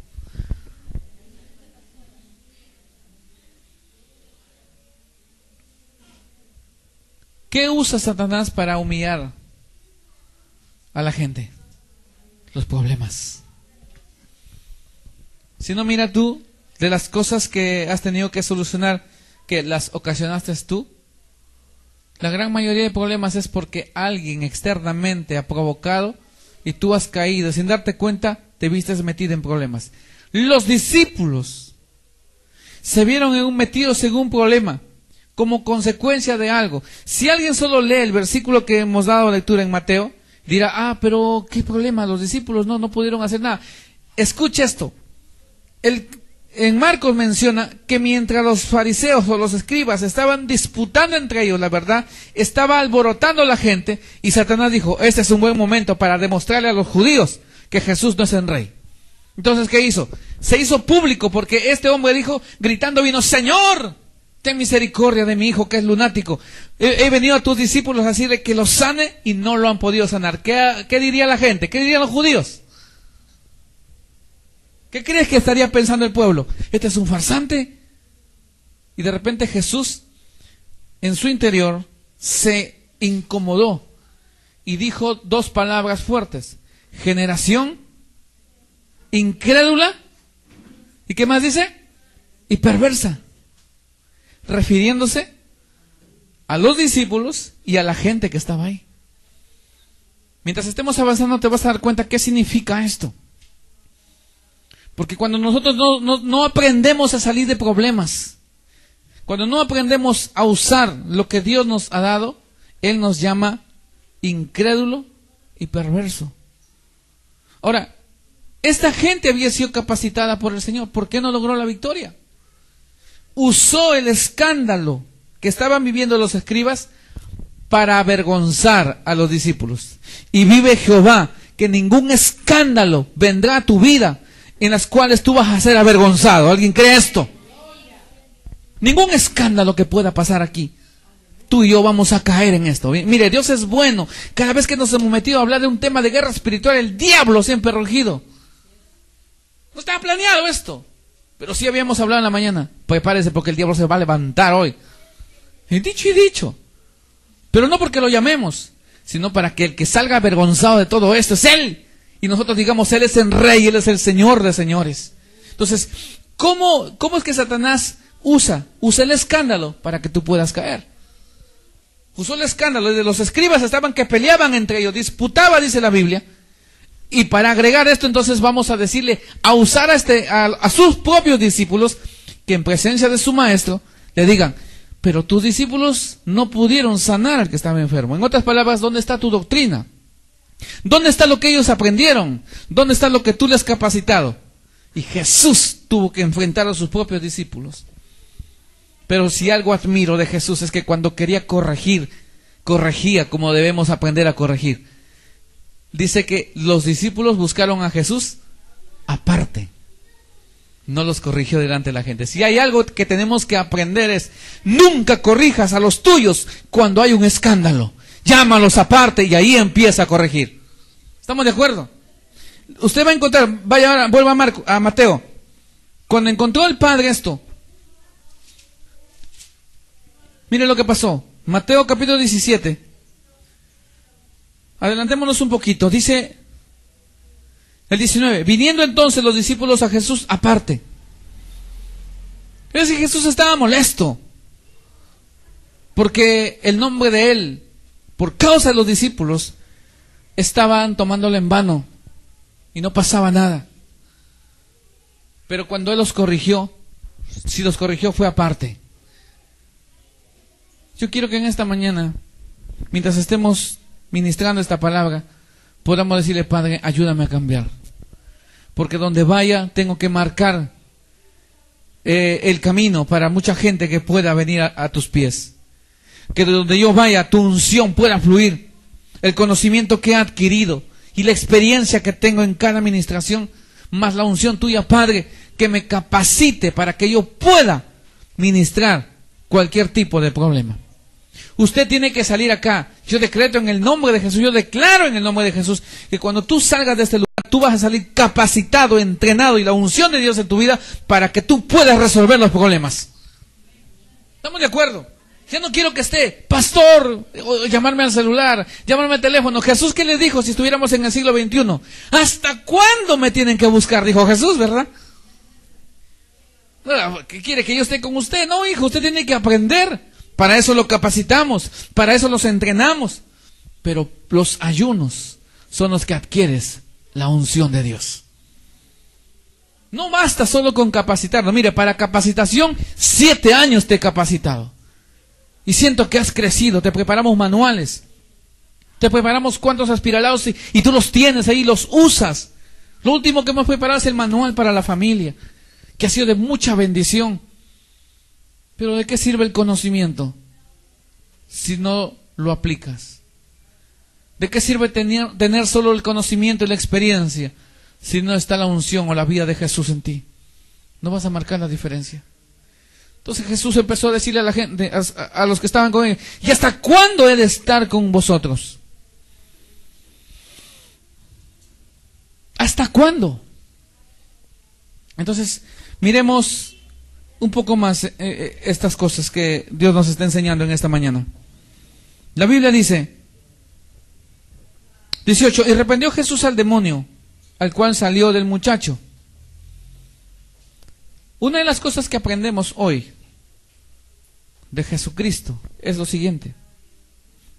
¿Qué usa Satanás para humillar a la gente? Los problemas. Si no, mira tú, de las cosas que has tenido que solucionar, que las ocasionaste tú, la gran mayoría de problemas es porque alguien externamente ha provocado y tú has caído. Sin darte cuenta, te vistes metido en problemas. Los discípulos se vieron metidos en un problema como consecuencia de algo. Si alguien solo lee el versículo que hemos dado lectura en Mateo, dirá, pero ¿qué problema? Los discípulos no pudieron hacer nada. Escucha esto. en Marcos menciona que mientras los fariseos o los escribas estaban disputando entre ellos la verdad, estaba alborotando la gente, y Satanás dijo, este es un buen momento para demostrarle a los judíos que Jesús no es el rey. Entonces, ¿qué hizo? Se hizo público, porque este hombre dijo, gritando vino, Señor, ten misericordia de mi hijo que es lunático. He venido a tus discípulos a decirle que lo sane y no lo han podido sanar. ¿Qué diría la gente? ¿Qué dirían los judíos? ¿Qué crees que estaría pensando el pueblo? Este es un farsante. Y de repente Jesús, en su interior, se incomodó y dijo dos palabras fuertes: generación incrédula, ¿y qué más dice? Y perversa, refiriéndose a los discípulos y a la gente que estaba ahí. Mientras estemos avanzando te vas a dar cuenta qué significa esto. Porque cuando nosotros no aprendemos a salir de problemas, cuando no aprendemos a usar lo que Dios nos ha dado, Él nos llama incrédulo y perverso. Ahora, esta gente había sido capacitada por el Señor. ¿Por qué no logró la victoria? Usó el escándalo que estaban viviendo los escribas para avergonzar a los discípulos. Y vive Jehová, que ningún escándalo vendrá a tu vida en las cuales tú vas a ser avergonzado. ¿Alguien cree esto? Ningún escándalo que pueda pasar aquí, tú y yo vamos a caer en esto. Mire, Dios es bueno. Cada vez que nos hemos metido a hablar de un tema de guerra espiritual, el diablo siempre ha rugido. No estaba planeado esto, pero sí habíamos hablado en la mañana. Prepárese porque el diablo se va a levantar hoy. He dicho y dicho. Pero no porque lo llamemos, sino para que el que salga avergonzado de todo esto es Él. Y nosotros digamos, Él es el Rey, Él es el Señor de señores. Entonces, ¿cómo es que Satanás usa el escándalo para que tú puedas caer? Usó el escándalo. Los escribas estaban que peleaban entre ellos, disputaban, dice la Biblia. Y para agregar esto, entonces vamos a decirle, a usar a sus propios discípulos, que en presencia de su maestro, le digan, pero tus discípulos no pudieron sanar al que estaba enfermo. En otras palabras, ¿dónde está tu doctrina? ¿Dónde está lo que ellos aprendieron? ¿Dónde está lo que tú les has capacitado? Y Jesús tuvo que enfrentar a sus propios discípulos. Pero si algo admiro de Jesús es que cuando quería corregir, corregía como debemos aprender a corregir. Dice que los discípulos buscaron a Jesús aparte. No los corrigió delante de la gente. Si hay algo que tenemos que aprender es, nunca corrijas a los tuyos cuando hay un escándalo. Llámalos aparte y ahí empieza a corregir. ¿Estamos de acuerdo? Usted va a encontrar, vaya ahora, vuelva a Mateo. Cuando encontró el Padre esto, mire lo que pasó. Mateo capítulo 17. Adelantémonos un poquito. Dice el 19. Viniendo entonces los discípulos a Jesús aparte. Es decir, Jesús estaba molesto. Porque el nombre de Él, por causa de los discípulos, estaban tomándolo en vano. Y no pasaba nada. Pero cuando Él los corrigió, si los corrigió fue aparte. Yo quiero que en esta mañana, mientras estemos ministrando esta palabra, podamos decirle, Padre, ayúdame a cambiar. Porque donde vaya, tengo que marcar el camino para mucha gente que pueda venir a tus pies. Que de donde yo vaya, tu unción pueda fluir. El conocimiento que he adquirido y la experiencia que tengo en cada administración, más la unción tuya, Padre, que me capacite para que yo pueda ministrar cualquier tipo de problema. Usted tiene que salir acá. Yo decreto en el nombre de Jesús, yo declaro en el nombre de Jesús, que cuando tú salgas de este lugar, tú vas a salir capacitado, entrenado, y la unción de Dios en tu vida, para que tú puedas resolver los problemas. ¿Estamos de acuerdo? Ya no quiero que esté, pastor, o llamarme al celular, llamarme al teléfono. Jesús, ¿qué les dijo si estuviéramos en el siglo XXI? ¿Hasta cuándo me tienen que buscar? Dijo Jesús, ¿verdad? ¿Qué quiere, que yo esté con usted? No, hijo, usted tiene que aprender. Para eso lo capacitamos, para eso los entrenamos. Pero los ayunos son los que adquieres la unción de Dios. No basta solo con capacitarlo. Mire, para capacitación, 7 años te he capacitado. Y siento que has crecido. Te preparamos manuales. Te preparamos cuantos aspiralados y tú los tienes ahí, los usas. Lo último que hemos preparado es el manual para la familia. que ha sido de mucha bendición. Pero ¿de qué sirve el conocimiento si no lo aplicas? ¿De qué sirve tener solo el conocimiento y la experiencia si no está la unción o la vida de Jesús en ti? No vas a marcar la diferencia. Entonces Jesús empezó a decirle a la gente, a los que estaban con él: ¿y hasta cuándo he de estar con vosotros? ¿Hasta cuándo? Entonces, miremos un poco más estas cosas que Dios nos está enseñando en esta mañana. La Biblia dice, 18, y reprendió Jesús al demonio, al cual salió del muchacho. Una de las cosas que aprendemos hoy de Jesucristo es lo siguiente.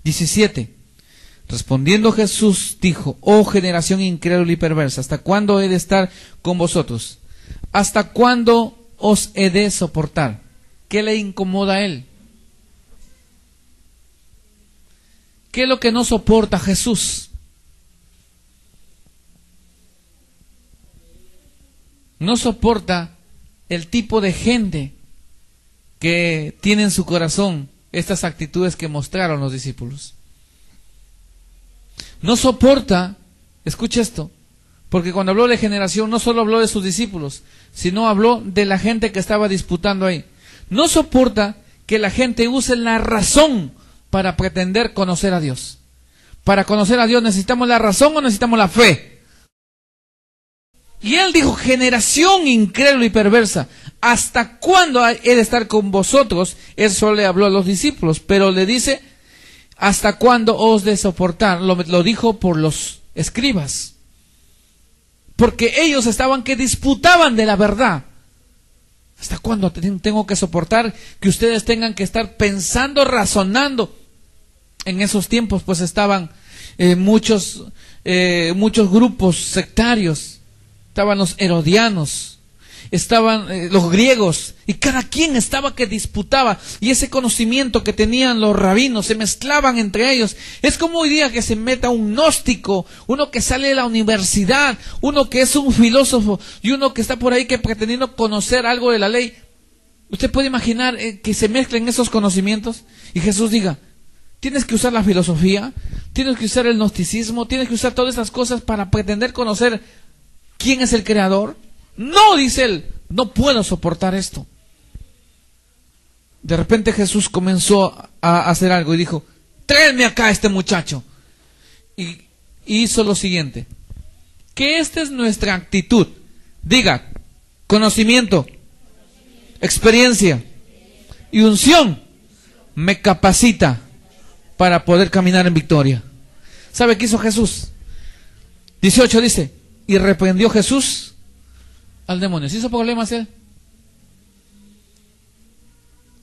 17. Respondiendo Jesús dijo: oh generación incrédula y perversa, ¿hasta cuándo he de estar con vosotros? ¿Hasta cuándo os he de soportar? ¿Qué le incomoda a él? ¿Qué es lo que no soporta Jesús? No soporta el tipo de gente que tiene en su corazón estas actitudes que mostraron los discípulos. No soporta, escucha esto, porque cuando habló de generación no solo habló de sus discípulos, sino habló de la gente que estaba disputando ahí. No soporta que la gente use la razón para pretender conocer a Dios. Para conocer a Dios, ¿necesitamos la razón o necesitamos la fe? Y él dijo: generación incrédula y perversa, ¿hasta cuándo he de estar con vosotros? Eso le habló a los discípulos, pero le dice: ¿hasta cuándo os de soportar? Lo dijo por los escribas, porque ellos estaban que disputaban de la verdad. ¿Hasta cuándo tengo que soportar que ustedes tengan que estar pensando, razonando? En esos tiempos pues estaban muchos grupos sectarios. Estaban los herodianos, estaban los griegos, y cada quien estaba que disputaba, y ese conocimiento que tenían los rabinos se mezclaban entre ellos. Es como hoy día que se meta un gnóstico, uno que sale de la universidad, uno que es un filósofo, y uno que está por ahí que pretendiendo conocer algo de la ley. ¿Usted puede imaginar que se mezclen esos conocimientos? Y Jesús diga: tienes que usar la filosofía, tienes que usar el gnosticismo, tienes que usar todas esas cosas para pretender conocer ¿quién es el creador? No, dice él, no puedo soportar esto. De repente Jesús comenzó a hacer algo y dijo: tráeme acá a este muchacho. Y hizo lo siguiente: que esta es nuestra actitud. Diga: conocimiento, experiencia y unción me capacita para poder caminar en victoria. ¿Sabe qué hizo Jesús? 18 dice: y reprendió Jesús al demonio. ¿Se hizo problemas él?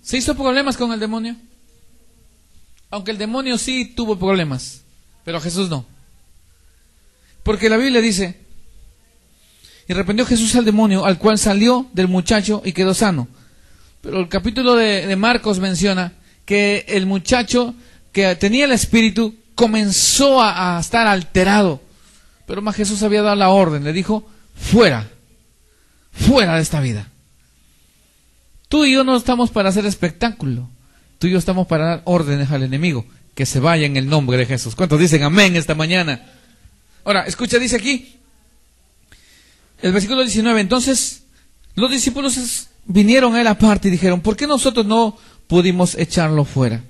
¿Se hizo problemas con el demonio? Aunque el demonio sí tuvo problemas, pero Jesús no. Porque la Biblia dice: y reprendió Jesús al demonio, al cual salió del muchacho y quedó sano. Pero el capítulo de Marcos menciona que el muchacho que tenía el espíritu comenzó a estar alterado. Pero más Jesús había dado la orden, le dijo: fuera de esta vida. Tú y yo no estamos para hacer espectáculo, tú y yo estamos para dar órdenes al enemigo, que se vaya en el nombre de Jesús. ¿Cuántos dicen amén esta mañana? Ahora, escucha, dice aquí, el versículo 19, entonces los discípulos vinieron a él aparte y dijeron: ¿por qué nosotros no pudimos echarlo fuera?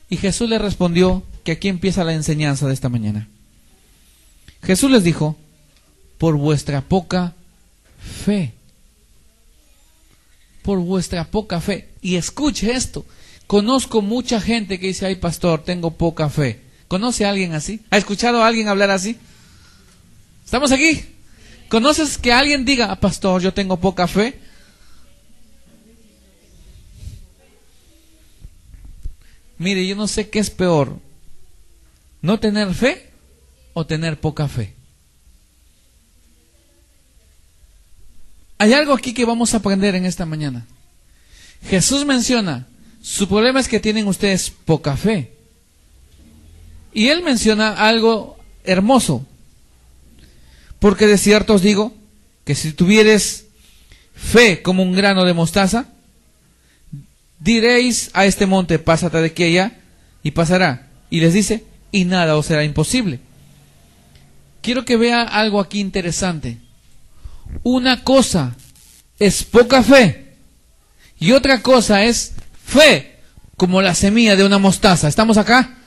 Y Jesús le respondió, que aquí empieza la enseñanza de esta mañana. Jesús les dijo: por vuestra poca fe. Por vuestra poca fe. Y escuche esto: conozco mucha gente que dice: ay pastor, tengo poca fe. ¿Conoce a alguien así? ¿Ha escuchado a alguien hablar así? ¿Estamos aquí? ¿Conoces que alguien diga: pastor, yo tengo poca fe? Mire, yo no sé qué es peor: no tener fe o tener poca fe. Hay algo aquí que vamos a aprender en esta mañana. Jesús menciona: su problema es que tienen ustedes poca fe. Y él menciona algo hermoso: porque de cierto os digo que si tuvieres fe como un grano de mostaza, diréis a este monte, pásate de aquí a allá, y pasará. Y les dice, y nada os será imposible. Quiero que vea algo aquí interesante. Una cosa es poca fe, y otra cosa es fe, como la semilla de una mostaza. ¿Estamos acá?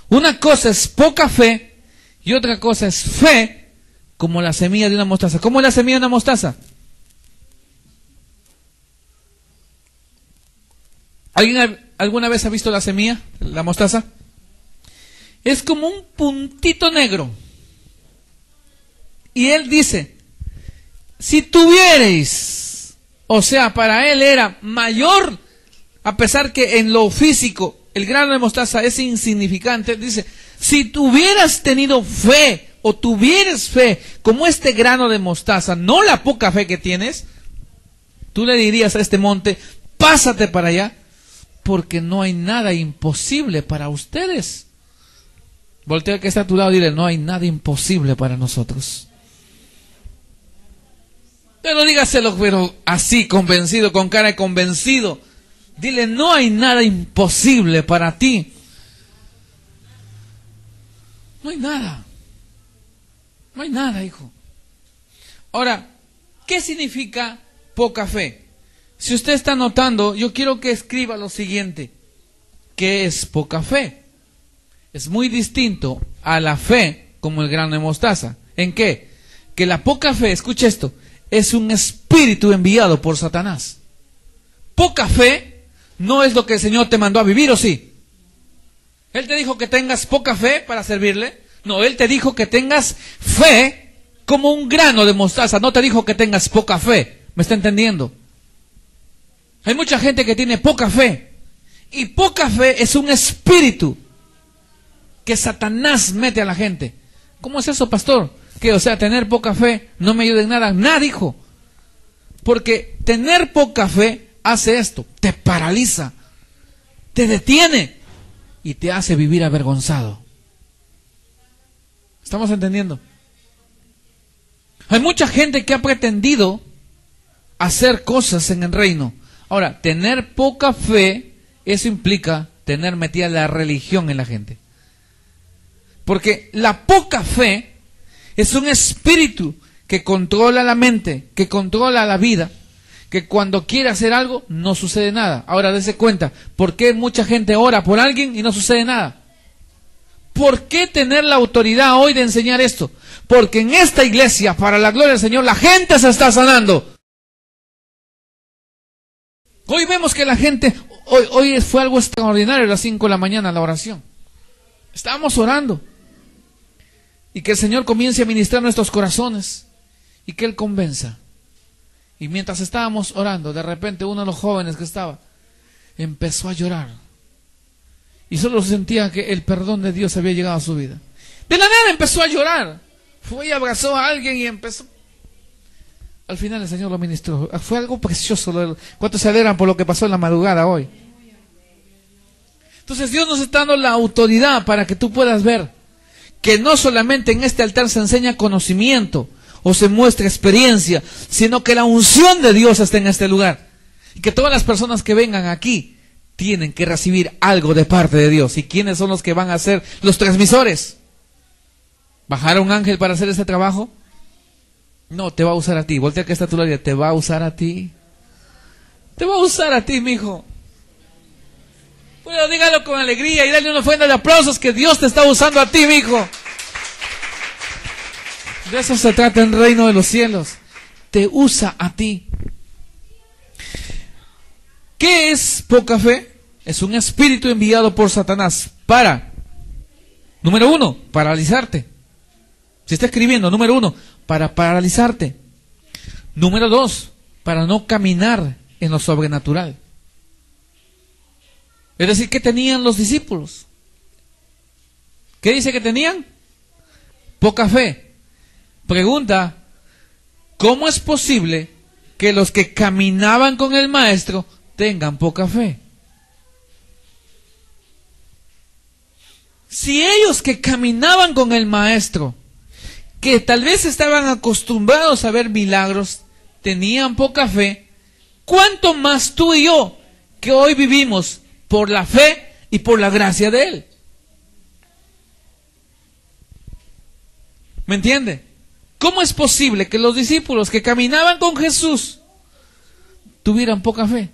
Una cosa es poca fe, y otra cosa es fe, como la semilla de una mostaza. ¿Cómo es la semilla de una mostaza? ¿Alguien alguna vez ha visto la semilla, la mostaza? Es como un puntito negro. Y él dice, si tuvierais, o sea, para él era mayor, a pesar que en lo físico el grano de mostaza es insignificante, dice, si tuvieras tenido fe, o tuvieras fe, como este grano de mostaza, no la poca fe que tienes, tú le dirías a este monte, pásate para allá, porque no hay nada imposible para ustedes. Voltea al que está a tu lado y dile, no hay nada imposible para nosotros. Pero dígaselo, pero así, convencido, con cara de convencido. Dile, no hay nada imposible para ti. No hay nada. No hay nada, hijo. Ahora, ¿qué significa poca fe? Si usted está notando, yo quiero que escriba lo siguiente. ¿Qué es poca fe? Es muy distinto a la fe como el grano de mostaza. ¿En qué? Que la poca fe, escuche esto, es un espíritu enviado por Satanás. Poca fe no es lo que el Señor te mandó a vivir, ¿o sí? ¿Él te dijo que tengas poca fe para servirle? No, Él te dijo que tengas fe como un grano de mostaza. No te dijo que tengas poca fe. ¿Me está entendiendo? Hay mucha gente que tiene poca fe. Y poca fe es un espíritu que Satanás mete a la gente. ¿Cómo es eso, pastor? Que, o sea, tener poca fe no me ayuda en nada. Nada, hijo. Porque tener poca fe hace esto. Te paraliza. Te detiene. Y te hace vivir avergonzado. ¿Estamos entendiendo? Hay mucha gente que ha pretendido hacer cosas en el reino. Ahora, tener poca fe, eso implica tener metida la religión en la gente. Porque la poca fe es un espíritu que controla la mente, que controla la vida, que cuando quiere hacer algo no sucede nada. Ahora dése cuenta, ¿por qué mucha gente ora por alguien y no sucede nada? ¿Por qué tener la autoridad hoy de enseñar esto? Porque en esta iglesia, para la gloria del Señor, la gente se está sanando. Hoy vemos que la gente, hoy fue algo extraordinario a las 5 de la mañana la oración. Estábamos orando. Y que el Señor comience a ministrar nuestros corazones. Y que Él convenza. Y mientras estábamos orando, de repente uno de los jóvenes que estaba, empezó a llorar. Y solo sentía que el perdón de Dios había llegado a su vida. De la nada empezó a llorar. Fue y abrazó a alguien y empezó. Al final el Señor lo ministró. Fue algo precioso. ¿Cuántos se alegran por lo que pasó en la madrugada hoy? Entonces Dios nos está dando la autoridad para que tú puedas ver que no solamente en este altar se enseña conocimiento o se muestra experiencia, sino que la unción de Dios está en este lugar. Y que todas las personas que vengan aquí tienen que recibir algo de parte de Dios. ¿Y quiénes son los que van a ser los transmisores? ¿Bajar un ángel para hacer ese trabajo? No, te va a usar a ti. Voltea que está tu lado, te va a usar a ti. Te va a usar a ti, mijo. Bueno, dígalo con alegría y dale una ofrenda de aplausos que Dios te está usando a ti, mijo. De eso se trata el reino de los cielos. Te usa a ti. ¿Qué es poca fe? Es un espíritu enviado por Satanás para, número 1, paralizarte. Si está escribiendo, número 1, para paralizarte. Número 2, para no caminar en lo sobrenatural. Es decir, ¿qué tenían los discípulos? ¿Qué dice que tenían? Poca fe. Pregunta, ¿cómo es posible que los que caminaban con el maestro tengan poca fe? Si ellos que caminaban con el maestro, que tal vez estaban acostumbrados a ver milagros, tenían poca fe, ¿cuánto más tú y yo, que hoy vivimos por la fe y por la gracia de Él? ¿Me entiende? ¿Cómo es posible que los discípulos que caminaban con Jesús tuvieran poca fe?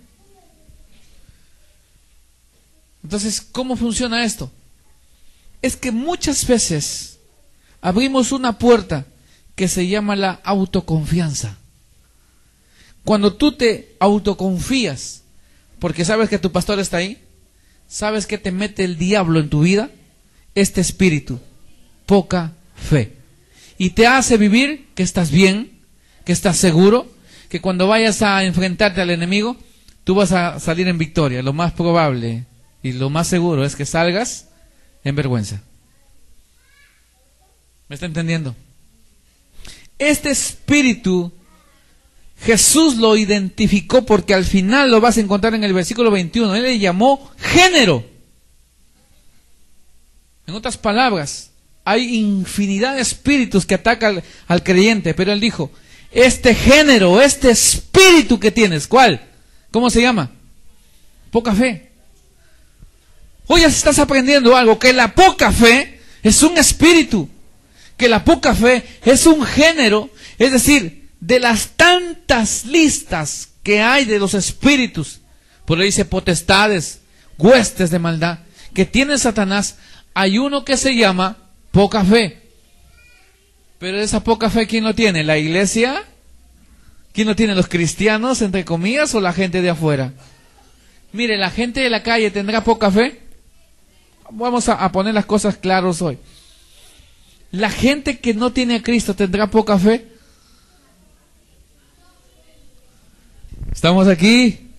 Entonces, ¿cómo funciona esto? Es que muchas veces abrimos una puerta que se llama la autoconfianza. Cuando tú te autoconfías, porque sabes que tu pastor está ahí, sabes que te mete el diablo en tu vida, este espíritu, poca fe. Y te hace vivir que estás bien, que estás seguro, que cuando vayas a enfrentarte al enemigo, tú vas a salir en victoria. Lo más probable y lo más seguro es que salgas en vergüenza. ¿Me está entendiendo? Este espíritu Jesús lo identificó, porque al final lo vas a encontrar en el versículo 21. Él le llamó género. En otras palabras, hay infinidad de espíritus que atacan al creyente, pero él dijo, este género, este espíritu que tienes, ¿cuál? ¿Cómo se llama? Poca fe. Hoy ya estás aprendiendo algo, que la poca fe es un espíritu, que la poca fe es un género, es decir, de las tantas listas que hay de los espíritus, por ahí dice potestades, huestes de maldad, que tiene Satanás, hay uno que se llama poca fe. Pero esa poca fe, ¿quién lo tiene? ¿La iglesia? ¿Quién lo tiene? ¿Los cristianos, entre comillas, o la gente de afuera? Mire, la gente de la calle tendrá poca fe. Vamos a poner las cosas claras hoy. La gente que no tiene a Cristo tendrá poca fe. ¿Estamos aquí?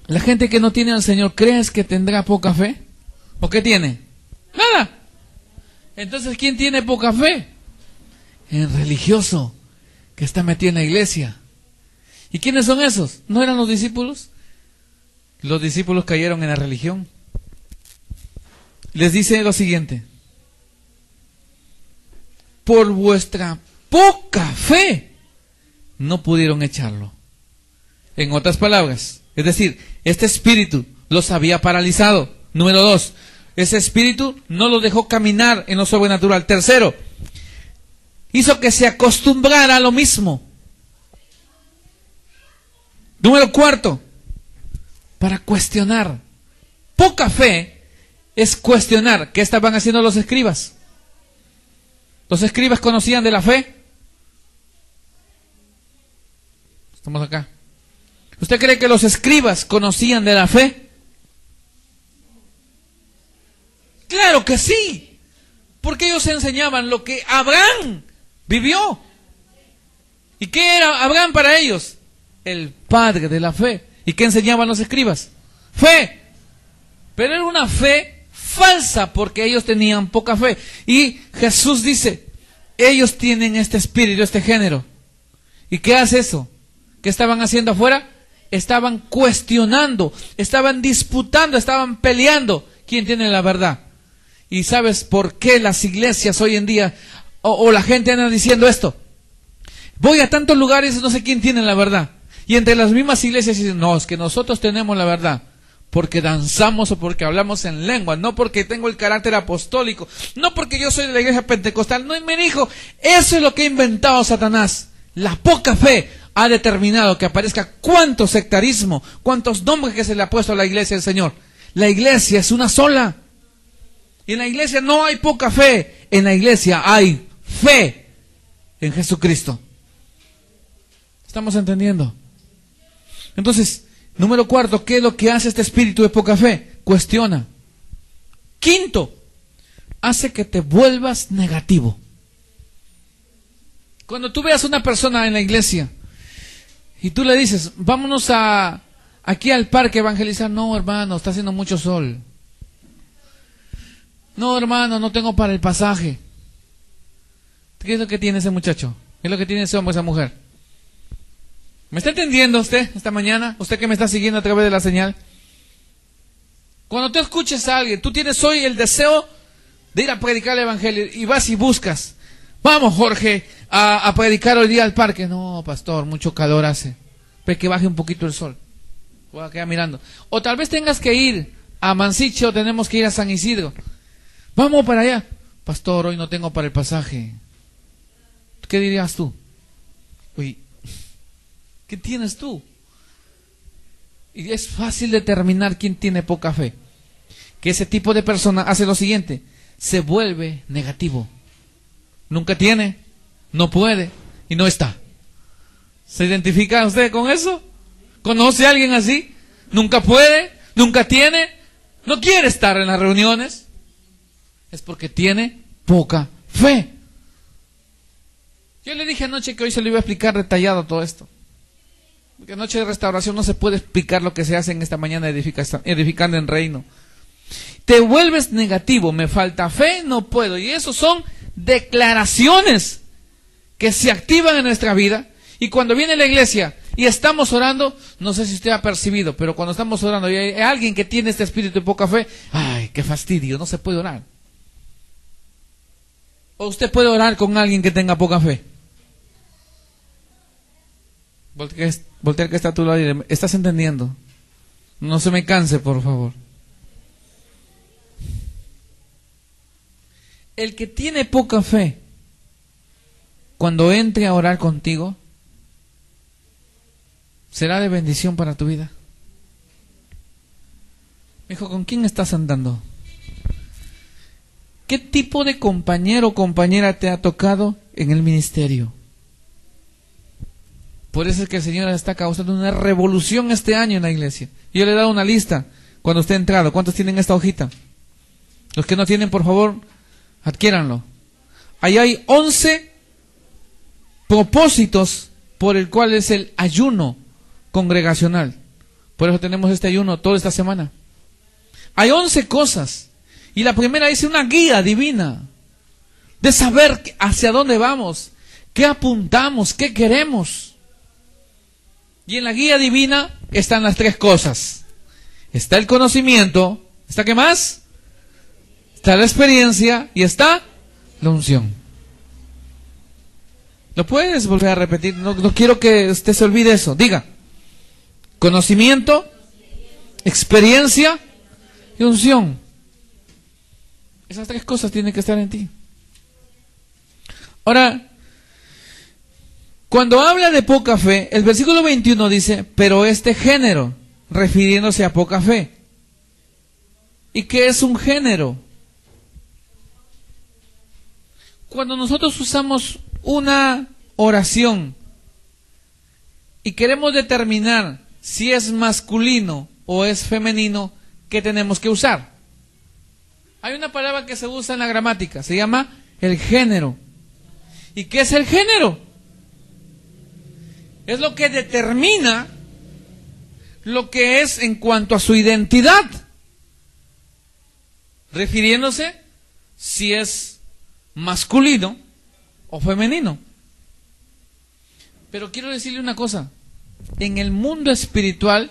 La gente que no tiene al Señor, ¿crees que tendrá poca fe? ¿O qué tiene? Nada. Entonces, ¿quién tiene poca fe? El religioso que está metido en la iglesia. ¿Y quiénes son esos? ¿No eran los discípulos? Los discípulos cayeron en la religión. Les dice lo siguiente: por vuestra poca fe no pudieron echarlo. En otras palabras, es decir, este espíritu los había paralizado. Número 2, ese espíritu no los dejó caminar en lo sobrenatural. Tercero, hizo que se acostumbrara a lo mismo. Número 4, para cuestionar. Poca fe es cuestionar. ¿Qué estaban haciendo los escribas? ¿Los escribas conocían de la fe? Estamos acá. ¿Usted cree que los escribas conocían de la fe? Claro que sí, porque ellos enseñaban lo que Abraham vivió. ¿Y qué era Abraham para ellos? El padre de la fe. ¿Y qué enseñaban los escribas? Fe. Pero era una fe falsa, porque ellos tenían poca fe. Y Jesús dice, ellos tienen este espíritu, este género. ¿Y qué hace eso? ¿Qué estaban haciendo afuera? Estaban cuestionando, estaban disputando, estaban peleando. ¿Quién tiene la verdad? ¿Y sabes por qué las iglesias hoy en día, o la gente anda diciendo esto? Voy a tantos lugares y no sé quién tiene la verdad. Y entre las mismas iglesias dicen, no, es que nosotros tenemos la verdad. Porque danzamos o porque hablamos en lengua, no porque tengo el carácter apostólico, no porque yo soy de la iglesia pentecostal. No, me dijo, eso es lo que ha inventado Satanás. La poca fe ha determinado que aparezca cuánto sectarismo, cuántos nombres que se le ha puesto a la iglesia del Señor. La iglesia es una sola. Y en la iglesia no hay poca fe, en la iglesia hay fe en Jesucristo. ¿Estamos entendiendo? Entonces, número 4, ¿qué es lo que hace este espíritu de poca fe? Cuestiona. 5, hace que te vuelvas negativo. Cuando tú veas una persona en la iglesia y tú le dices, vámonos aquí al parque a evangelizar. No, hermano, está haciendo mucho sol. No, hermano, no tengo para el pasaje. ¿Qué es lo que tiene ese muchacho? ¿Qué es lo que tiene ese hombre, esa mujer? ¿Me está entendiendo usted esta mañana? Usted que me está siguiendo a través de la señal. Cuando tú escuches a alguien, tú tienes hoy el deseo de ir a predicar el evangelio y vas y buscas. Vamos, Jorge, a predicar hoy día al parque. No, pastor, mucho calor hace. Pero que baje un poquito el sol. Voy a quedar mirando. O tal vez tengas que ir a Mansiche o tenemos que ir a San Isidro. Vamos para allá. Pastor, hoy no tengo para el pasaje. ¿Qué dirías tú? Uy, ¿qué tienes tú? Y es fácil determinar quién tiene poca fe. Que ese tipo de persona hace lo siguiente: se vuelve negativo. Nunca tiene, no puede y no está. ¿Se identifica usted con eso? ¿Conoce a alguien así? Nunca puede, nunca tiene, no quiere estar en las reuniones. Es porque tiene poca fe. Yo le dije anoche que hoy se lo iba a explicar detallado todo esto. Porque noche de restauración no se puede explicar lo que se hace en esta mañana edificando en reino. Te vuelves negativo, me falta fe, no puedo. Y eso son declaraciones que se activan en nuestra vida. Y cuando viene la iglesia y estamos orando, no sé si usted ha percibido, pero cuando estamos orando y hay alguien que tiene este espíritu de poca fe, ¡ay, qué fastidio! No se puede orar. ¿O usted puede orar con alguien que tenga poca fe? Voltea que está a tu lado y dile: ¿estás entendiendo? No se me canse, por favor. El que tiene poca fe, cuando entre a orar contigo, será de bendición para tu vida. Hijo, ¿con quién estás andando? ¿Qué tipo de compañero o compañera te ha tocado en el ministerio? Por eso es que el Señor está causando una revolución este año en la iglesia. Yo le he dado una lista cuando usted ha entrado. ¿Cuántos tienen esta hojita? Los que no tienen, por favor, adquiéranlo. Ahí hay 11 propósitos por el cual es el ayuno congregacional. Por eso tenemos este ayuno toda esta semana. Hay 11 cosas. Y la primera dice una guía divina de saber hacia dónde vamos, qué apuntamos, qué queremos. Y en la guía divina están las 3 cosas. Está el conocimiento. ¿Está qué más? Está la experiencia y está la unción. ¿Lo puedes volver a repetir? No quiero que usted se olvide eso. Diga: conocimiento, experiencia y unción. Esas 3 cosas tienen que estar en ti. Ahora, cuando habla de poca fe, el versículo 21 dice: pero este género, refiriéndose a poca fe. ¿Y qué es un género? Cuando nosotros usamos una oración y queremos determinar si es masculino o es femenino, ¿qué tenemos que usar? Hay una palabra que se usa en la gramática, se llama el género. ¿Y qué es el género? Es lo que determina lo que es en cuanto a su identidad, refiriéndose si es masculino o femenino. Pero quiero decirle una cosa: en el mundo espiritual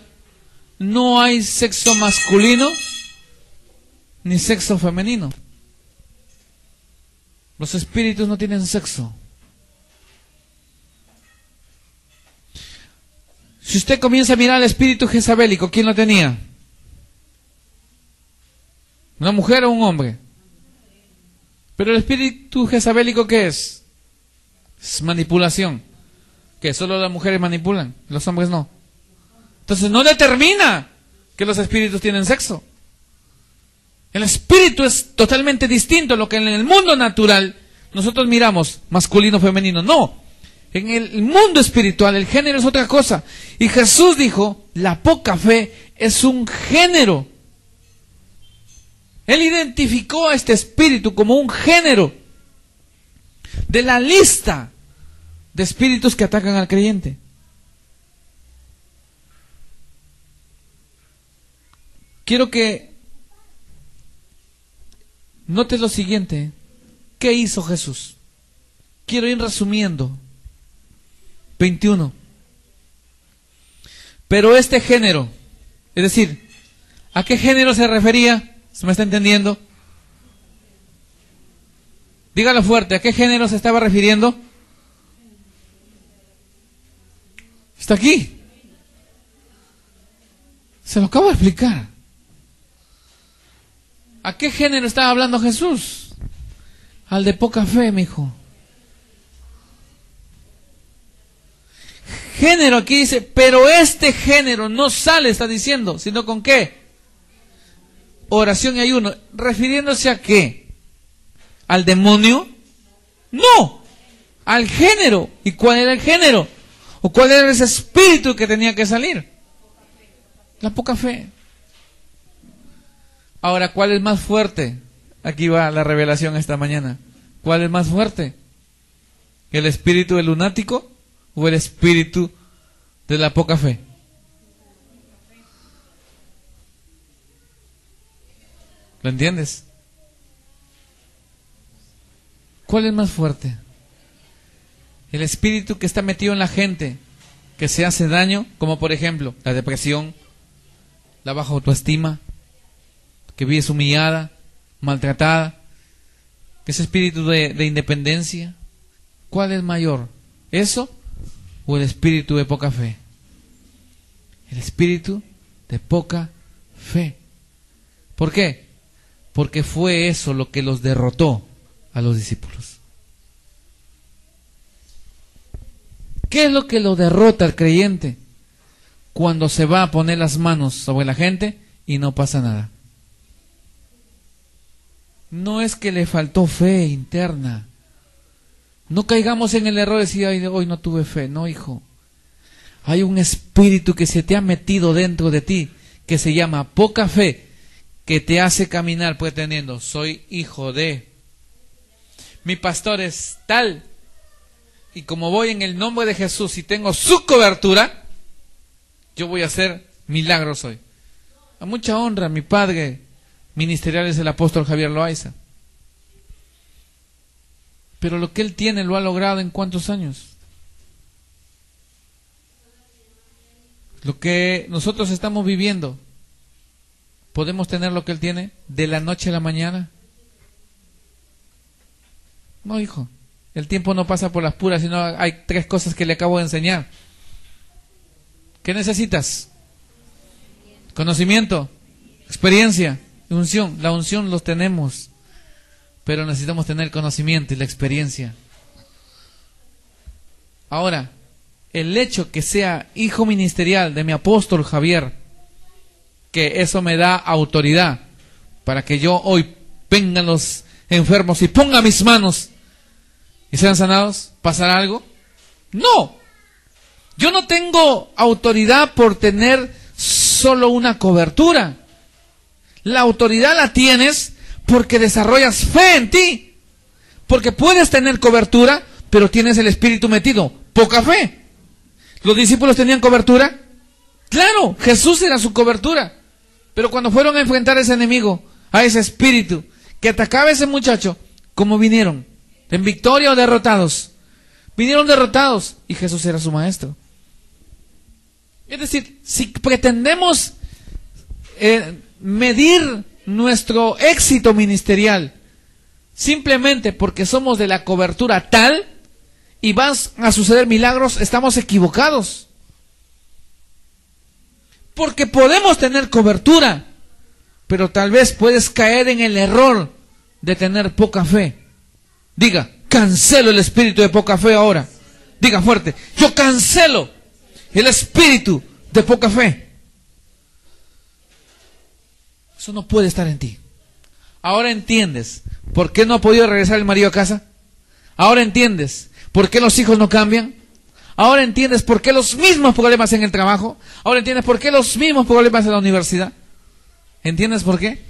no hay sexo masculino ni sexo femenino. Los espíritus no tienen sexo. Si usted comienza a mirar al espíritu jezabélico, ¿quién lo tenía? ¿Una mujer o un hombre? Pero el espíritu jezabélico, ¿qué es? Es manipulación. Que solo las mujeres manipulan, los hombres no. Entonces no determina que los espíritus tienen sexo. El espíritu es totalmente distinto a lo que en el mundo natural nosotros miramos masculino, femenino. No, en el mundo espiritual el género es otra cosa. Y Jesús dijo: la poca fe es un género. Él identificó a este espíritu como un género de la lista de espíritus que atacan al creyente. Quiero que notes lo siguiente. ¿Qué hizo Jesús? Quiero ir resumiendo. 21. Pero este género, es decir, ¿a qué género se refería? ¿Se me está entendiendo? Dígalo fuerte, ¿a qué género se estaba refiriendo? Está aquí. Se lo acabo de explicar. ¿A qué género estaba hablando Jesús? Al de poca fe, mijo. Género, aquí dice, pero este género no sale, está diciendo, sino con qué? Oración y ayuno. ¿Refiriéndose a qué? ¿Al demonio? No, al género. ¿Y cuál era el género? ¿O cuál era ese espíritu que tenía que salir? La poca fe. Ahora, ¿cuál es más fuerte? Aquí va la revelación esta mañana. ¿Cuál es más fuerte? ¿El espíritu del lunático o el espíritu de la poca fe? ¿Lo entiendes? ¿Cuál es más fuerte? El espíritu que está metido en la gente, que se hace daño, como por ejemplo la depresión, la baja autoestima, que vives humillada, maltratada, que ese espíritu de independencia. ¿Cuál es mayor? ¿Eso o el espíritu de poca fe? El espíritu de poca fe. ¿Por qué? Porque fue eso lo que los derrotó a los discípulos. ¿Qué es lo que lo derrota al creyente? Cuando se va a poner las manos sobre la gente y no pasa nada. No es que le faltó fe interna. No caigamos en el error de decir, ay, hoy no tuve fe. No, hijo. Hay un espíritu que se te ha metido dentro de ti, que se llama poca fe, que te hace caminar pretendiendo, soy hijo de, mi pastor es tal, y como voy en el nombre de Jesús y tengo su cobertura, yo voy a hacer milagros hoy. A mucha honra, mi padre ministerial es el apóstol Javier Loaiza. Pero lo que él tiene lo ha logrado en ¿cuántos años? Lo que nosotros estamos viviendo, ¿podemos tener lo que él tiene de la noche a la mañana? No, hijo. El tiempo no pasa por las puras, sino hay 3 cosas que le acabo de enseñar. ¿Qué necesitas? Conocimiento, experiencia y unción. La unción los tenemos, pero necesitamos tener conocimiento y la experiencia. Ahora, el hecho que sea hijo ministerial de mi apóstol Javier, que eso me da autoridad para que yo hoy vengan los enfermos y ponga mis manos y sean sanados, ¿pasará algo? No. Yo no tengo autoridad por tener solo una cobertura. La autoridad la tienes porque desarrollas fe en ti. Porque puedes tener cobertura, pero tienes el espíritu metido. Poca fe. ¿Los discípulos tenían cobertura? Claro, Jesús era su cobertura. Pero cuando fueron a enfrentar a ese enemigo, a ese espíritu que atacaba a ese muchacho, ¿cómo vinieron? ¿En victoria o derrotados? Vinieron derrotados y Jesús era su maestro. Es decir, si pretendemos medir nuestro éxito ministerial simplemente porque somos de la cobertura tal y van a suceder milagros, estamos equivocados. Porque podemos tener cobertura, pero tal vez puedes caer en el error de tener poca fe. Diga, cancelo el espíritu de poca fe ahora. Diga fuerte, yo cancelo el espíritu de poca fe. Eso no puede estar en ti. Ahora entiendes por qué no ha podido regresar el marido a casa. Ahora entiendes por qué los hijos no cambian. Ahora entiendes por qué los mismos problemas en el trabajo. Ahora entiendes por qué los mismos problemas en la universidad. ¿Entiendes por qué?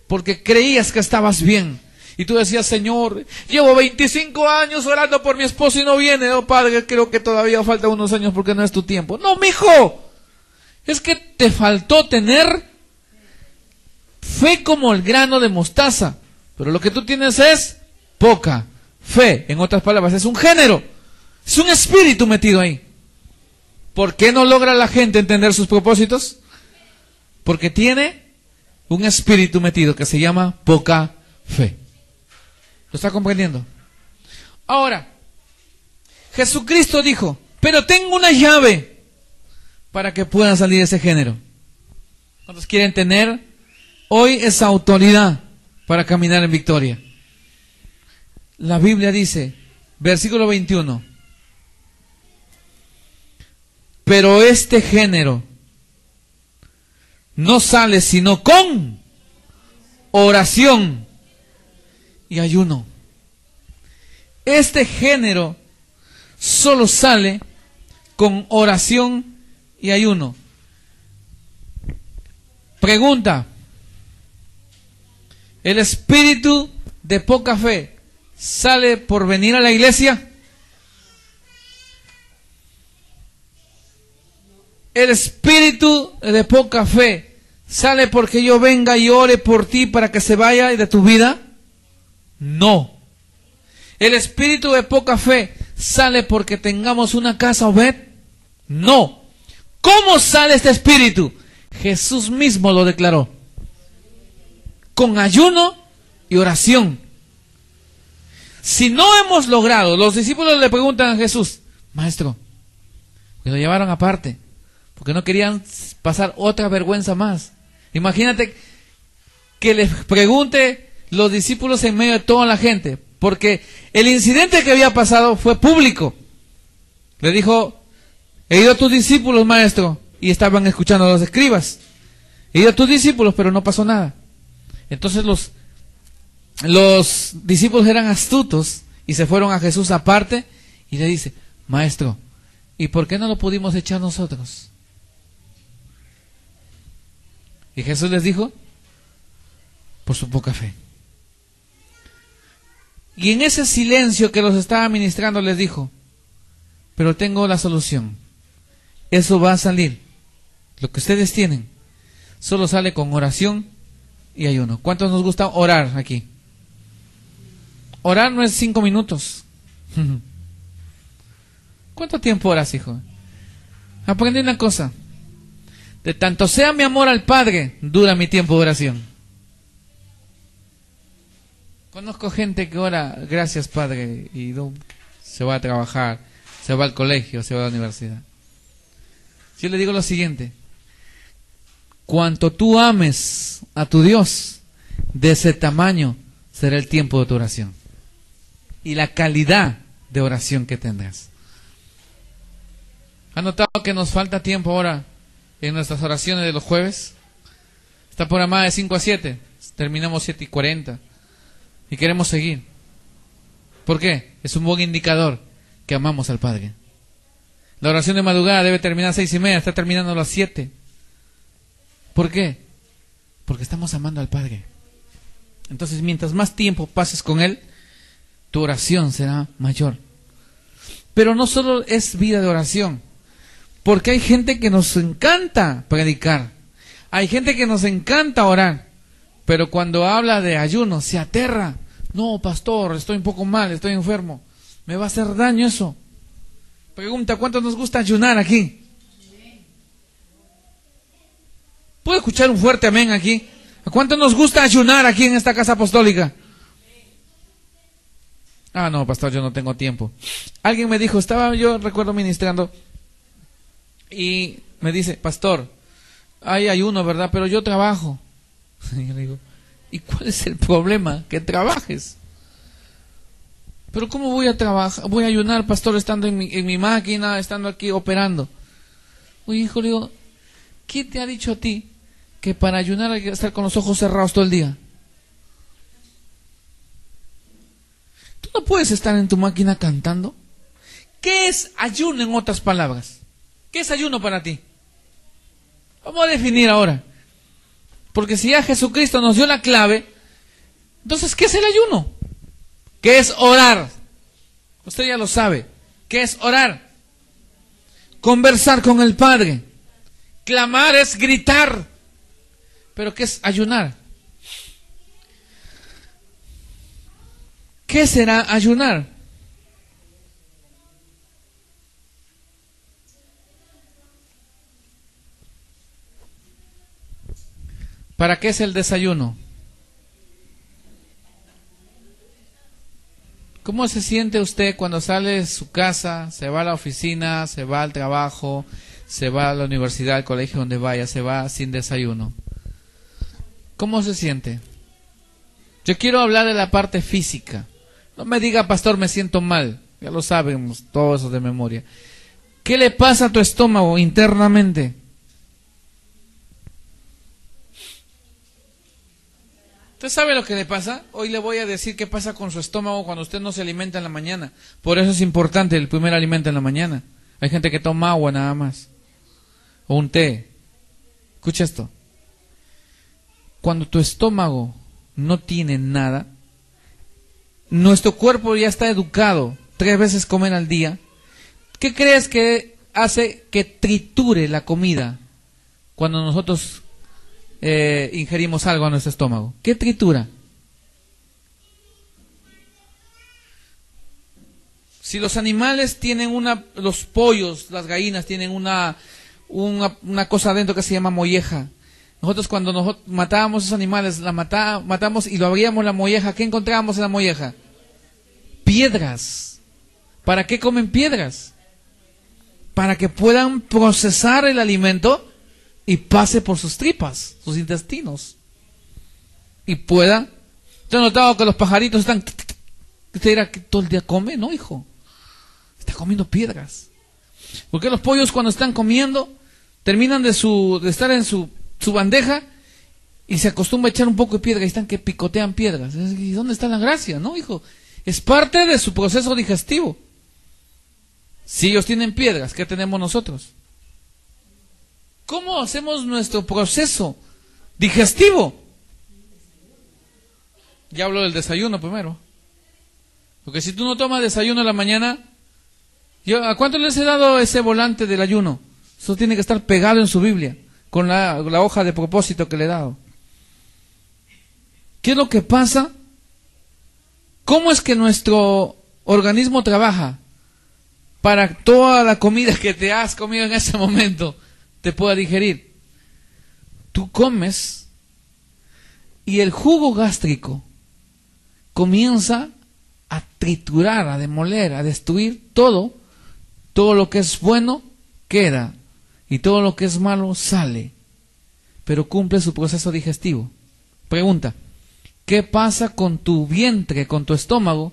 Porque creías que estabas bien. Y tú decías, Señor, llevo 25 años orando por mi esposo y no viene. Oh, Padre, creo que todavía falta unos años porque no es tu tiempo. No, mijo. Es que te faltó tener fe como el grano de mostaza. Pero lo que tú tienes es poca fe. En otras palabras, es un género. Es un espíritu metido ahí. ¿Por qué no logra la gente entender sus propósitos? Porque tiene un espíritu metido que se llama poca fe. ¿Lo está comprendiendo? Ahora, Jesucristo dijo, pero tengo una llave para que pueda salir ese género. ¿Cuántos quieren tener hoy esa autoridad para caminar en victoria? La Biblia dice, versículo 21, pero este género no sale sino con oración y ayuno. Este género solo sale con oración y ayuno. Pregunta: ¿el espíritu de poca fe sale por venir a la iglesia? ¿El espíritu de poca fe sale porque yo venga y ore por ti para que se vaya de tu vida? No. ¿El espíritu de poca fe sale porque tengamos una casa Obed? No. ¿Cómo sale este espíritu? Jesús mismo lo declaró: con ayuno y oración. Si no hemos logrado, los discípulos le preguntan a Jesús: Maestro, que lo llevaron aparte, porque no querían pasar otra vergüenza más. Imagínate que les pregunte los discípulos en medio de toda la gente, porque el incidente que había pasado fue público. Le dijo: he ido a tus discípulos, maestro, y estaban escuchando a los escribas. He ido a tus discípulos, pero no pasó nada. Entonces los discípulos eran astutos y se fueron a Jesús aparte y le dice: Maestro, ¿y por qué no lo pudimos echar nosotros? Y Jesús les dijo: por su poca fe. Y en ese silencio que los estaba ministrando les dijo: pero tengo la solución. Eso va a salir. Lo que ustedes tienen solo sale con oración y ayuno. ¿Cuántos nos gusta orar aquí? Orar no es 5 minutos. ¿Cuánto tiempo oras, hijo? Aprendí una cosa: de tanto sea mi amor al Padre, dura mi tiempo de oración. Conozco gente que ora: gracias, Padre, y se va a trabajar, se va al colegio, se va a la universidad. Yo le digo lo siguiente: cuanto tú ames a tu Dios, de ese tamaño será el tiempo de tu oración y la calidad de oración que tendrás. ¿Han notado que nos falta tiempo ahora en nuestras oraciones de los jueves? Está programada de 5 a 7, terminamos 7:40 y queremos seguir. ¿Por qué? Es un buen indicador que amamos al Padre. La oración de madrugada debe terminar a 6:30, está terminando a las 7. ¿Por qué? Porque estamos amando al Padre. Entonces, mientras más tiempo pases con Él, tu oración será mayor. Pero no solo es vida de oración, porque hay gente que nos encanta predicar, hay gente que nos encanta orar, pero cuando habla de ayuno se aterra. No, pastor, estoy un poco mal, estoy enfermo, me va a hacer daño eso. Pregunta: ¿cuántos nos gusta ayunar aquí? ¿Puedo escuchar un fuerte amén aquí? ¿A cuántos nos gusta ayunar aquí en esta casa apostólica? Ah, no, pastor, yo no tengo tiempo. Alguien me dijo, yo recuerdo ministrando, y me dice: pastor, hay ayuno, ¿verdad? Pero yo trabajo. Y yo le digo: ¿y cuál es el problema? Que trabajes. Pero ¿cómo voy a trabajar? Voy a ayunar, pastor, estando en mi máquina, estando aquí operando. Oye, hijo, le digo: ¿quién te ha dicho a ti que para ayunar hay que estar con los ojos cerrados todo el día? ¿Tú no puedes estar en tu máquina cantando? ¿Qué es ayuno en otras palabras? ¿Qué es ayuno para ti? Vamos a definir ahora. Porque si ya Jesucristo nos dio la clave, entonces, ¿qué es el ayuno? ¿Qué es orar? Usted ya lo sabe. ¿Qué es orar? Conversar con el Padre. Clamar es gritar. ¿Pero qué es ayunar? ¿Qué será ayunar? ¿Para qué es el desayuno? ¿Cómo se siente usted cuando sale de su casa, se va a la oficina, se va al trabajo, se va a la universidad, al colegio, donde vaya, se va sin desayuno? ¿Cómo se siente? Yo quiero hablar de la parte física. No me diga, pastor, me siento mal. Ya lo sabemos, todo eso de memoria. ¿Qué le pasa a tu estómago internamente? ¿Usted sabe lo que le pasa? Hoy le voy a decir qué pasa con su estómago cuando usted no se alimenta en la mañana. Por eso es importante el primer alimento en la mañana. Hay gente que toma agua nada más. O un té. Escucha esto. Cuando tu estómago no tiene nada, nuestro cuerpo ya está educado 3 veces comer al día. ¿Qué crees que hace que triture la comida cuando nosotros ingerimos algo a nuestro estómago? ¿Qué tritura? Si los animales tienen los pollos, las gallinas tienen una cosa adentro que se llama molleja. Nosotros cuando matábamos esos animales, matamos y lo abríamos la molleja, ¿qué encontrábamos en la molleja? Piedras. ¿Para qué comen piedras? Para que puedan procesar el alimento y pase por sus tripas, sus intestinos. Y pueda. ¿Te has notado que los pajaritos están... ¿Usted dirá que todo el día come? No, hijo. Está comiendo piedras. Porque los pollos cuando están comiendo, terminan de estar en su bandeja y se acostumbra a echar un poco de piedra y están que picotean piedras. ¿Y dónde está la gracia? No, hijo. Es parte de su proceso digestivo. Si ellos tienen piedras, ¿qué tenemos nosotros? ¿Cómo hacemos nuestro proceso digestivo? Ya hablo del desayuno primero. Porque si tú no tomas desayuno en la mañana, ¿a cuánto les he dado ese volante del ayuno? Eso tiene que estar pegado en su Biblia, con la hoja de propósito que le he dado. ¿Qué es lo que pasa? ¿Cómo es que nuestro organismo trabaja para toda la comida que te has comido en ese momento te pueda digerir? Tú comes y el jugo gástrico comienza a triturar, a demoler, a destruir todo lo que es bueno queda y todo lo que es malo sale, pero cumple su proceso digestivo. Pregunta, ¿qué pasa con tu vientre, con tu estómago,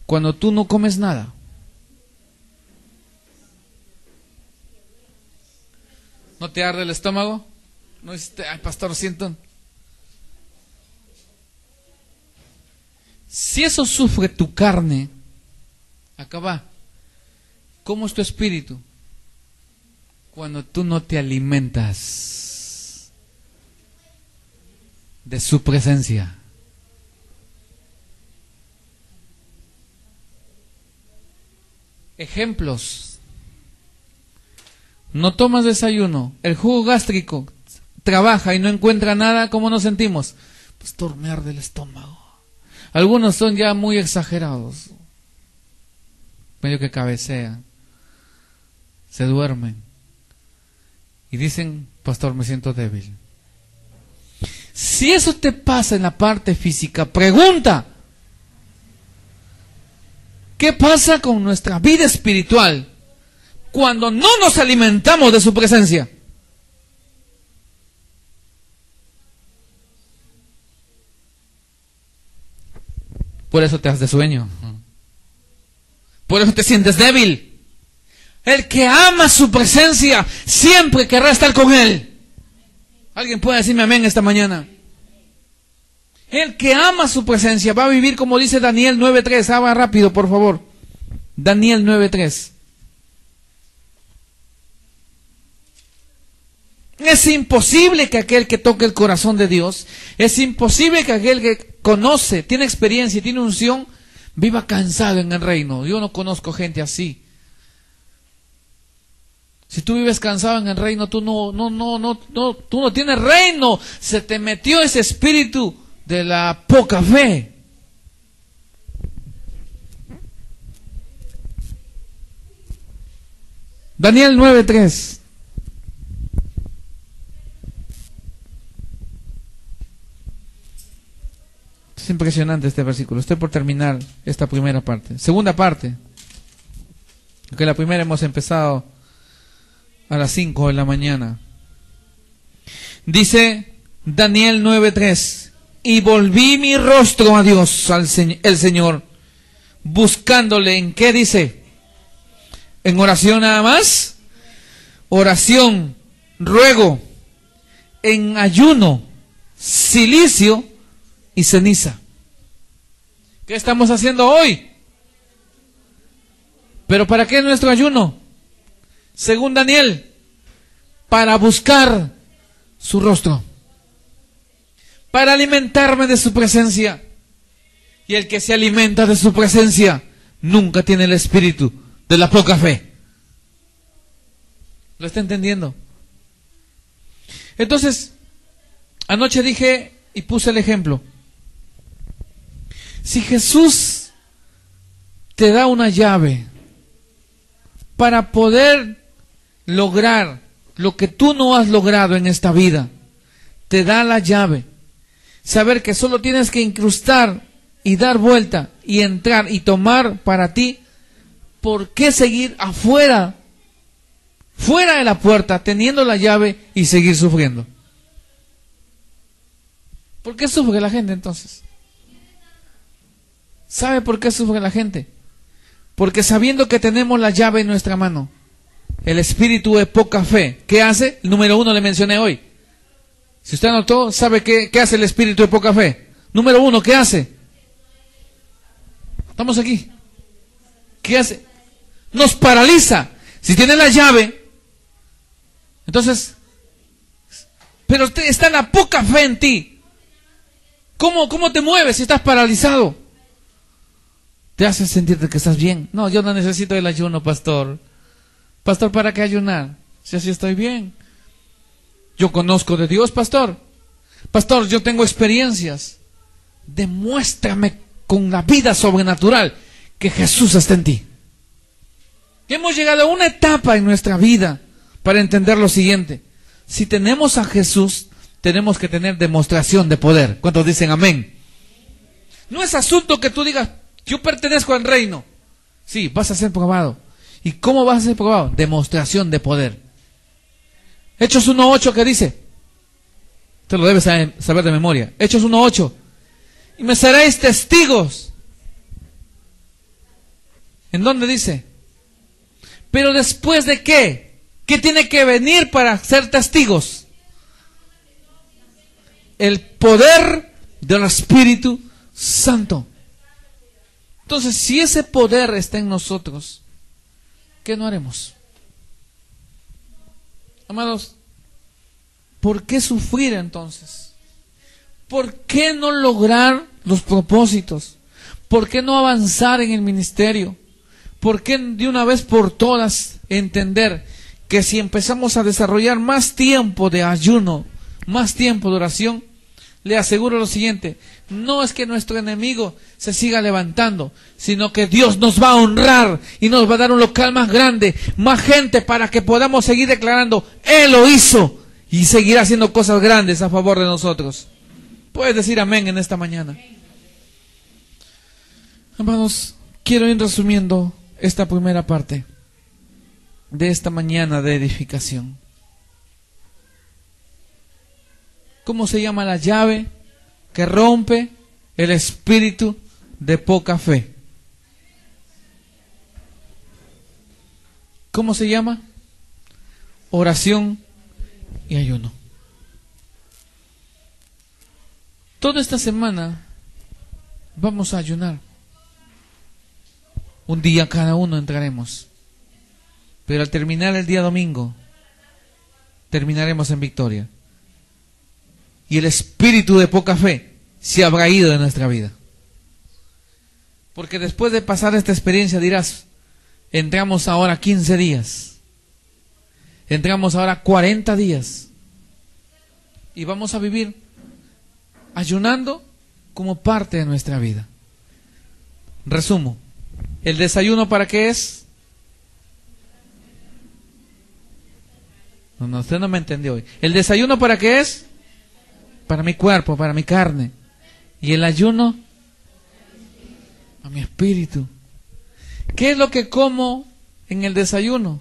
cuando tú no comes nada? ¿No te arde el estómago? ¿No dices, ay, pastor, siento? Si eso sufre tu carne, acá va. ¿Cómo es tu espíritu? Cuando tú no te alimentas de su presencia. Ejemplos. No tomas desayuno, el jugo gástrico trabaja y no encuentra nada, ¿cómo nos sentimos? Pastor, me arde el estómago. Algunos son ya muy exagerados, medio que cabecean, se duermen y dicen, pastor, me siento débil. Si eso te pasa en la parte física, pregunta, ¿qué pasa con nuestra vida espiritual cuando no nos alimentamos de su presencia? Por eso te das de sueño. Por eso te sientes débil. El que ama su presencia siempre querrá estar con él. ¿Alguien puede decirme amén esta mañana? El que ama su presencia va a vivir como dice Daniel 9:3. Habla rápido, por favor. Daniel 9:3. Es imposible que aquel que toque el corazón de Dios, es imposible que aquel que conoce, tiene experiencia y tiene unción, viva cansado en el reino. Yo no conozco gente así. Si tú vives cansado en el reino, tú no tienes reino. Se te metió ese espíritu de la poca fe. Daniel 9:3. Siempre impresionante este versículo. Estoy por terminar esta primera parte. Segunda parte. Porque la primera hemos empezado a las 5 de la mañana. Dice Daniel 9:3. Y volví mi rostro a Dios, el Señor, buscándole. ¿En qué dice? En oración nada más. Oración, ruego, en ayuno, cilicio y ceniza. ¿Qué estamos haciendo hoy? ¿Pero para qué nuestro ayuno? Según Daniel, para buscar su rostro, para alimentarme de su presencia. Y el que se alimenta de su presencia nunca tiene el espíritu de la poca fe. ¿Lo está entendiendo? Entonces, anoche dije y puse el ejemplo. Si Jesús te da una llave para poder lograr lo que tú no has logrado en esta vida, te da la llave. Saber que solo tienes que incrustar y dar vuelta y entrar y tomar para ti. ¿Por qué seguir afuera, fuera de la puerta, teniendo la llave y seguir sufriendo? ¿Por qué sufre la gente entonces? ¿Sabe por qué sufre la gente? Porque sabiendo que tenemos la llave en nuestra mano, el espíritu de poca fe, ¿qué hace? El número 1 le mencioné hoy. Si usted anotó, ¿sabe qué hace el espíritu de poca fe? Número 1, ¿qué hace? Estamos aquí. ¿Qué hace? Nos paraliza. Si tiene la llave, entonces, pero está la poca fe en ti. ¿Cómo te mueves si estás paralizado? Te hace sentirte que estás bien. No, yo no necesito el ayuno, pastor. Pastor, ¿para qué ayunar? Si así estoy bien. Yo conozco de Dios, pastor. Pastor, yo tengo experiencias. Demuéstrame con la vida sobrenatural que Jesús está en ti. Hemos llegado a una etapa en nuestra vida para entender lo siguiente. Si tenemos a Jesús, tenemos que tener demostración de poder. ¿Cuántos dicen amén? No es asunto que tú digas, yo pertenezco al reino. Sí, vas a ser probado. ¿Y cómo vas a ser probado? Demostración de poder. Hechos 1:8, ¿qué dice? Te lo debes saber de memoria. Hechos 1:8. Y me seréis testigos. ¿En dónde dice? Pero después de qué? ¿Qué tiene que venir para ser testigos? El poder del Espíritu Santo. Entonces, si ese poder está en nosotros, ¿qué no haremos? Amados, ¿por qué sufrir entonces? ¿Por qué no lograr los propósitos? ¿Por qué no avanzar en el ministerio? ¿Por qué de una vez por todas entender que si empezamos a desarrollar más tiempo de ayuno, más tiempo de oración, le aseguro lo siguiente: no es que nuestro enemigo se siga levantando, sino que Dios nos va a honrar y nos va a dar un local más grande, más gente, para que podamos seguir declarando, Él lo hizo, y seguirá haciendo cosas grandes a favor de nosotros. Puedes decir amén en esta mañana. Amados, quiero ir resumiendo esta primera parte de esta mañana de edificación. ¿Cómo se llama la llave que rompe el espíritu de poca fe? ¿Cómo se llama? Oración y ayuno. Toda esta semana vamos a ayunar. Un día cada uno entraremos. Pero al terminar el día domingo, terminaremos en victoria. Y el espíritu de poca fe se habrá ido de nuestra vida. Porque después de pasar esta experiencia dirás, entramos ahora 15 días. Entramos ahora 40 días. Y vamos a vivir ayunando como parte de nuestra vida. Resumo. ¿El desayuno para qué es? No, usted no me entendió hoy. ¿El desayuno para qué es? Para mi cuerpo, para mi carne. Y el ayuno a mi espíritu. ¿Qué es lo que como en el desayuno?